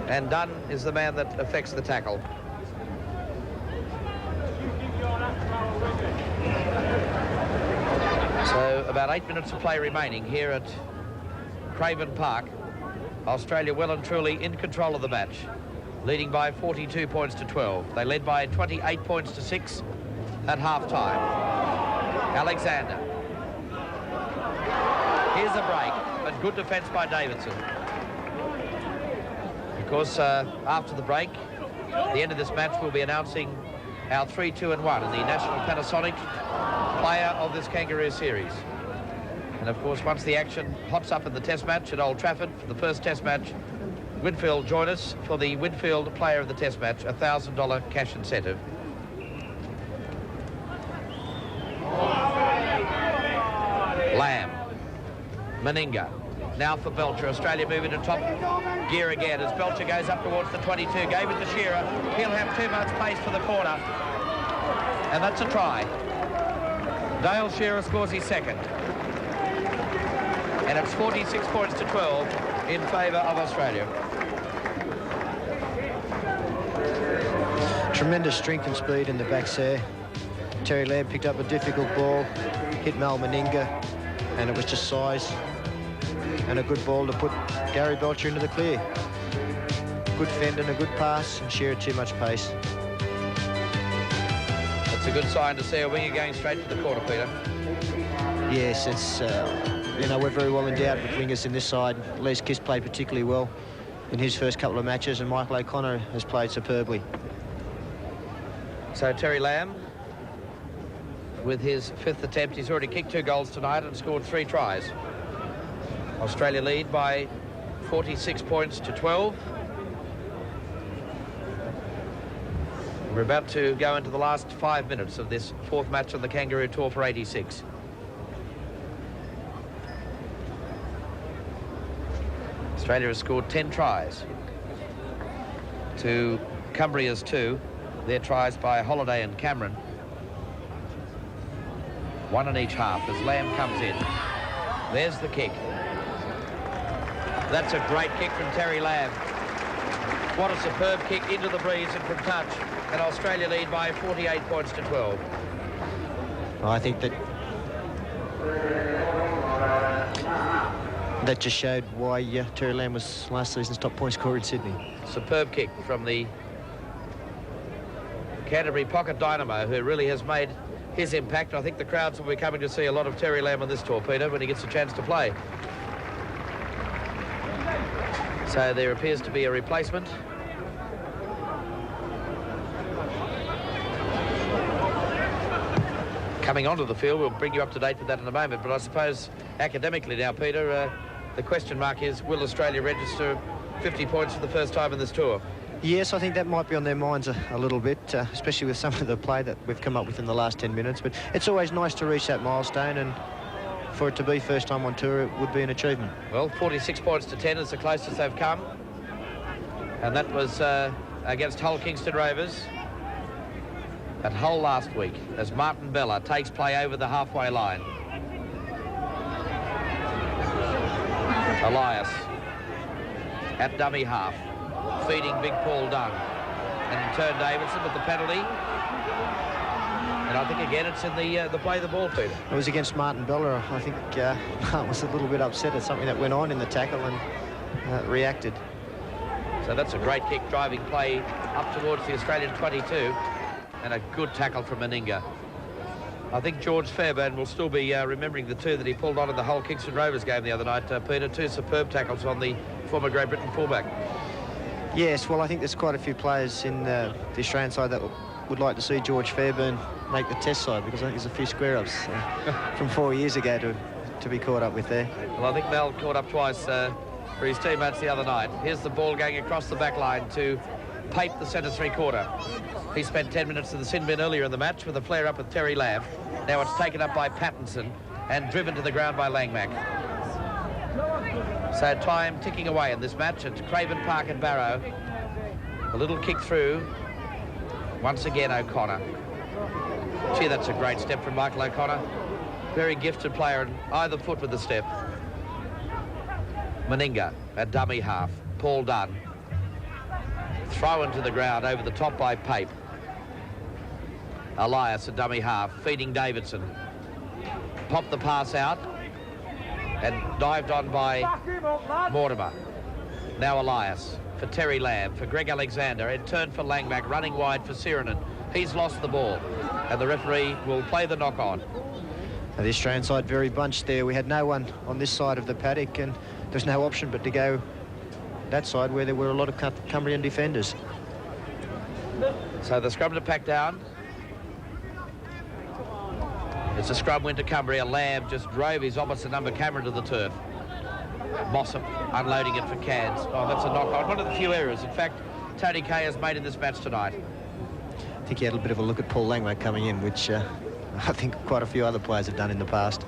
and Dunn is the man that affects the tackle. So about 8 minutes of play remaining here at Craven Park. Australia well and truly in control of the match, leading by 42 points to 12. They led by 28 points to 6 at half-time. Alexander. Here's a break, but good defence by Davidson. Of course, after the break, the end of this match, we'll be announcing our 3-2-1 in the National Panasonic Player of this Kangaroo Series. And of course, once the action hots up in the Test match at Old Trafford for the first Test match, Winfield join us for the Winfield Player of the Test match, a $1,000 cash incentive. Lamb, Meninga, Now for Belcher. Australia moving to top gear again as Belcher goes up towards the 22. Gave it to Shearer. He'll have too much pace for the corner. And that's a try. Dale Shearer scores his second. And it's 46 points to 12 in favour of Australia. Tremendous strength and speed in the backs there. Terry Lamb picked up a difficult ball, hit Mal Meninga, and it was just size. And a good ball to put Gary Belcher into the clear. Good fend and a good pass, and Shearer too much pace. It's a good sign to see a winger going straight to the corner, Peter. Yes, it's, you know, we're very well endowed with wingers in this side. Les Kiss played particularly well in his first couple of matches, and Michael O'Connor has played superbly. So Terry Lamb, with his 5th attempt, he's already kicked 2 goals tonight and scored 3 tries. Australia lead by 46 points to 12. We're about to go into the last 5 minutes of this 4th match on the Kangaroo Tour for 86. Australia has scored 10 tries to Cumbria's 2. Their tries by Holiday and Cameron. 1 in each half as Lamb comes in. There's the kick. That's a great kick from Terry Lamb. What a superb kick into the breeze and from touch. And Australia lead by 48 points to 12. I think that just showed why Terry Lamb was last season's top point scorer in Sydney. Superb kick from the Canterbury Pocket Dynamo, who really has made his impact. I think the crowds will be coming to see a lot of Terry Lamb on this tour, Peter, when he gets a chance to play. So there appears to be a replacement. Coming onto the field, we'll bring you up to date with that in a moment, but I suppose academically now, Peter, the question mark is, will Australia register 50 points for the first time in this tour? Yes, I think that might be on their minds a little bit, especially with some of the play that we've come up with in the last 10 minutes. But it's always nice to reach that milestone, and for it to be first time on tour, it would be an achievement. Well, 46 points to 10 is the closest they've come. And that was against Hull Kingston Rovers at Hull last week, as Martin Bella takes play over the halfway line. Elias at dummy half, feeding big Paul Dunn, and in turn Davidson with the penalty. And I think again it's in the play of the ball, Peter. It was against Martin Bella. I think Martin was a little bit upset at something that went on in the tackle and reacted. So that's a great kick, driving play up towards the Australian 22, and a good tackle from Meninga. I think George Fairbairn will still be remembering the 2 that he pulled on in the Hull Kingston Rovers game the other night, Peter. 2 superb tackles on the former Great Britain fullback. Yes, well, I think there's quite a few players in the Australian side that would like to see George Fairbairn make the test side, because I think there's a few square-ups from 4 years ago to be caught up with there. Well, I think Mel caught up twice for his teammates the other night. Here's the ball going across the back line to Pape, the centre three-quarter. He spent 10 minutes in the sin bin earlier in the match with a flare up with Terry Lamb. Now it's taken up by Pattinson and driven to the ground by Langmack. So time ticking away in this match at Craven Park and Barrow. A little kick through. Once again, O'Connor. Gee, that's a great step from Michael O'Connor. Very gifted player on either foot with the step. Meninga at dummy half. Paul Dunn. Thrown to the ground over the top by Pape. Elias at dummy half, feeding Davidson. Popped the pass out and dived on by Mortimer. Now Elias for Terry Lamb, for Greg Alexander. It turned for Langmack, running wide for Sirinen. He's lost the ball, and the referee will play the knock-on. The Australian side very bunched there. We had no one on this side of the paddock, and there's no option but to go that side where there were a lot of Cumbrian defenders. So the scrum to pack down. It's a scrum win to Cumbria. Lamb just drove his opposite number Cameron to the turf. Mossop unloading it for Cairns. Oh, that's a knock-on. One of the few errors, in fact, Tony Kay has made in this match tonight. I think he had a bit of a look at Paul Langmack coming in, which I think quite a few other players have done in the past.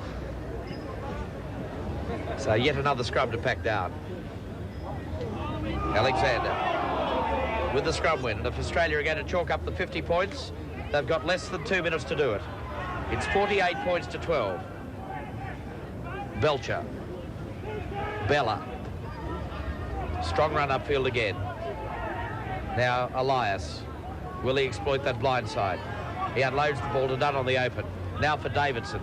So yet another scrum to pack down. Alexander with the scrum win. And if Australia are going to chalk up the 50 points, they've got less than 2 minutes to do it. It's 48 points to 12. Belcher. Bella. Strong run upfield again. Now Elias. Will he exploit that blind side? He unloads the ball to Dunn on the open. Now for Davidson.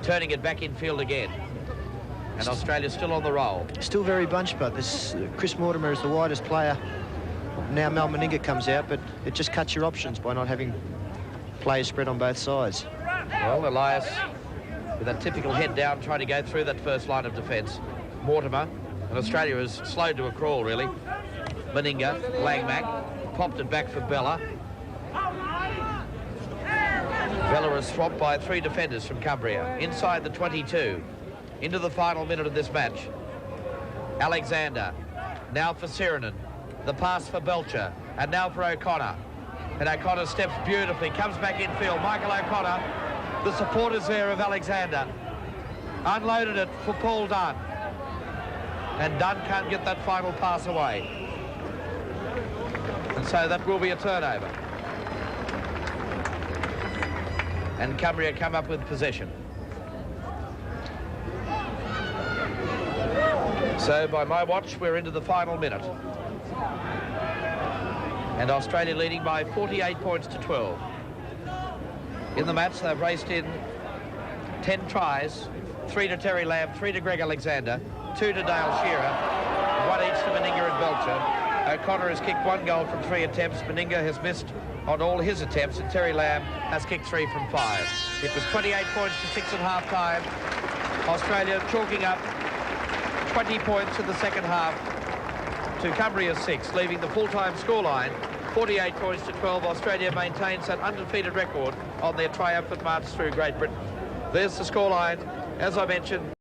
Turning it back infield again. And Australia's still on the roll. Still very bunched, but this Chris Mortimer is the widest player. Now Mal Meninga comes out, but it just cuts your options by not having players spread on both sides. Well, Elias with that typical head down, trying to go through that first line of defence. Mortimer, and Australia is slowed to a crawl, really. Meninga, Langmack, popped it back for Bella. Bella is swamped by 3 defenders from Cumbria. Inside the 22. Into the final minute of this match. Alexander. Now for Sirinen. The pass for Belcher. And now for O'Connor. And O'Connor steps beautifully. Comes back infield. Michael O'Connor. The supporters there of Alexander. Unloaded it for Paul Dunn. And Dunn can't get that final pass away. And so that will be a turnover. And Cumbria come up with possession. So by my watch, we're into the final minute. And Australia leading by 48 points to 12. In the match, they've raced in 10 tries, 3 to Terry Lamb, 3 to Greg Alexander, 2 to Dale Shearer, 1 each to Meninga and Belcher. O'Connor has kicked 1 goal from 3 attempts. Meninga has missed on all his attempts, and Terry Lamb has kicked 3 from 5. It was 28 points to 6 at half-time. Australia chalking up 20 points in the second half to Cumbria's 6, leaving the full-time scoreline 48 points to 12. Australia maintains that undefeated record on their triumphant march through Great Britain. There's the scoreline, as I mentioned.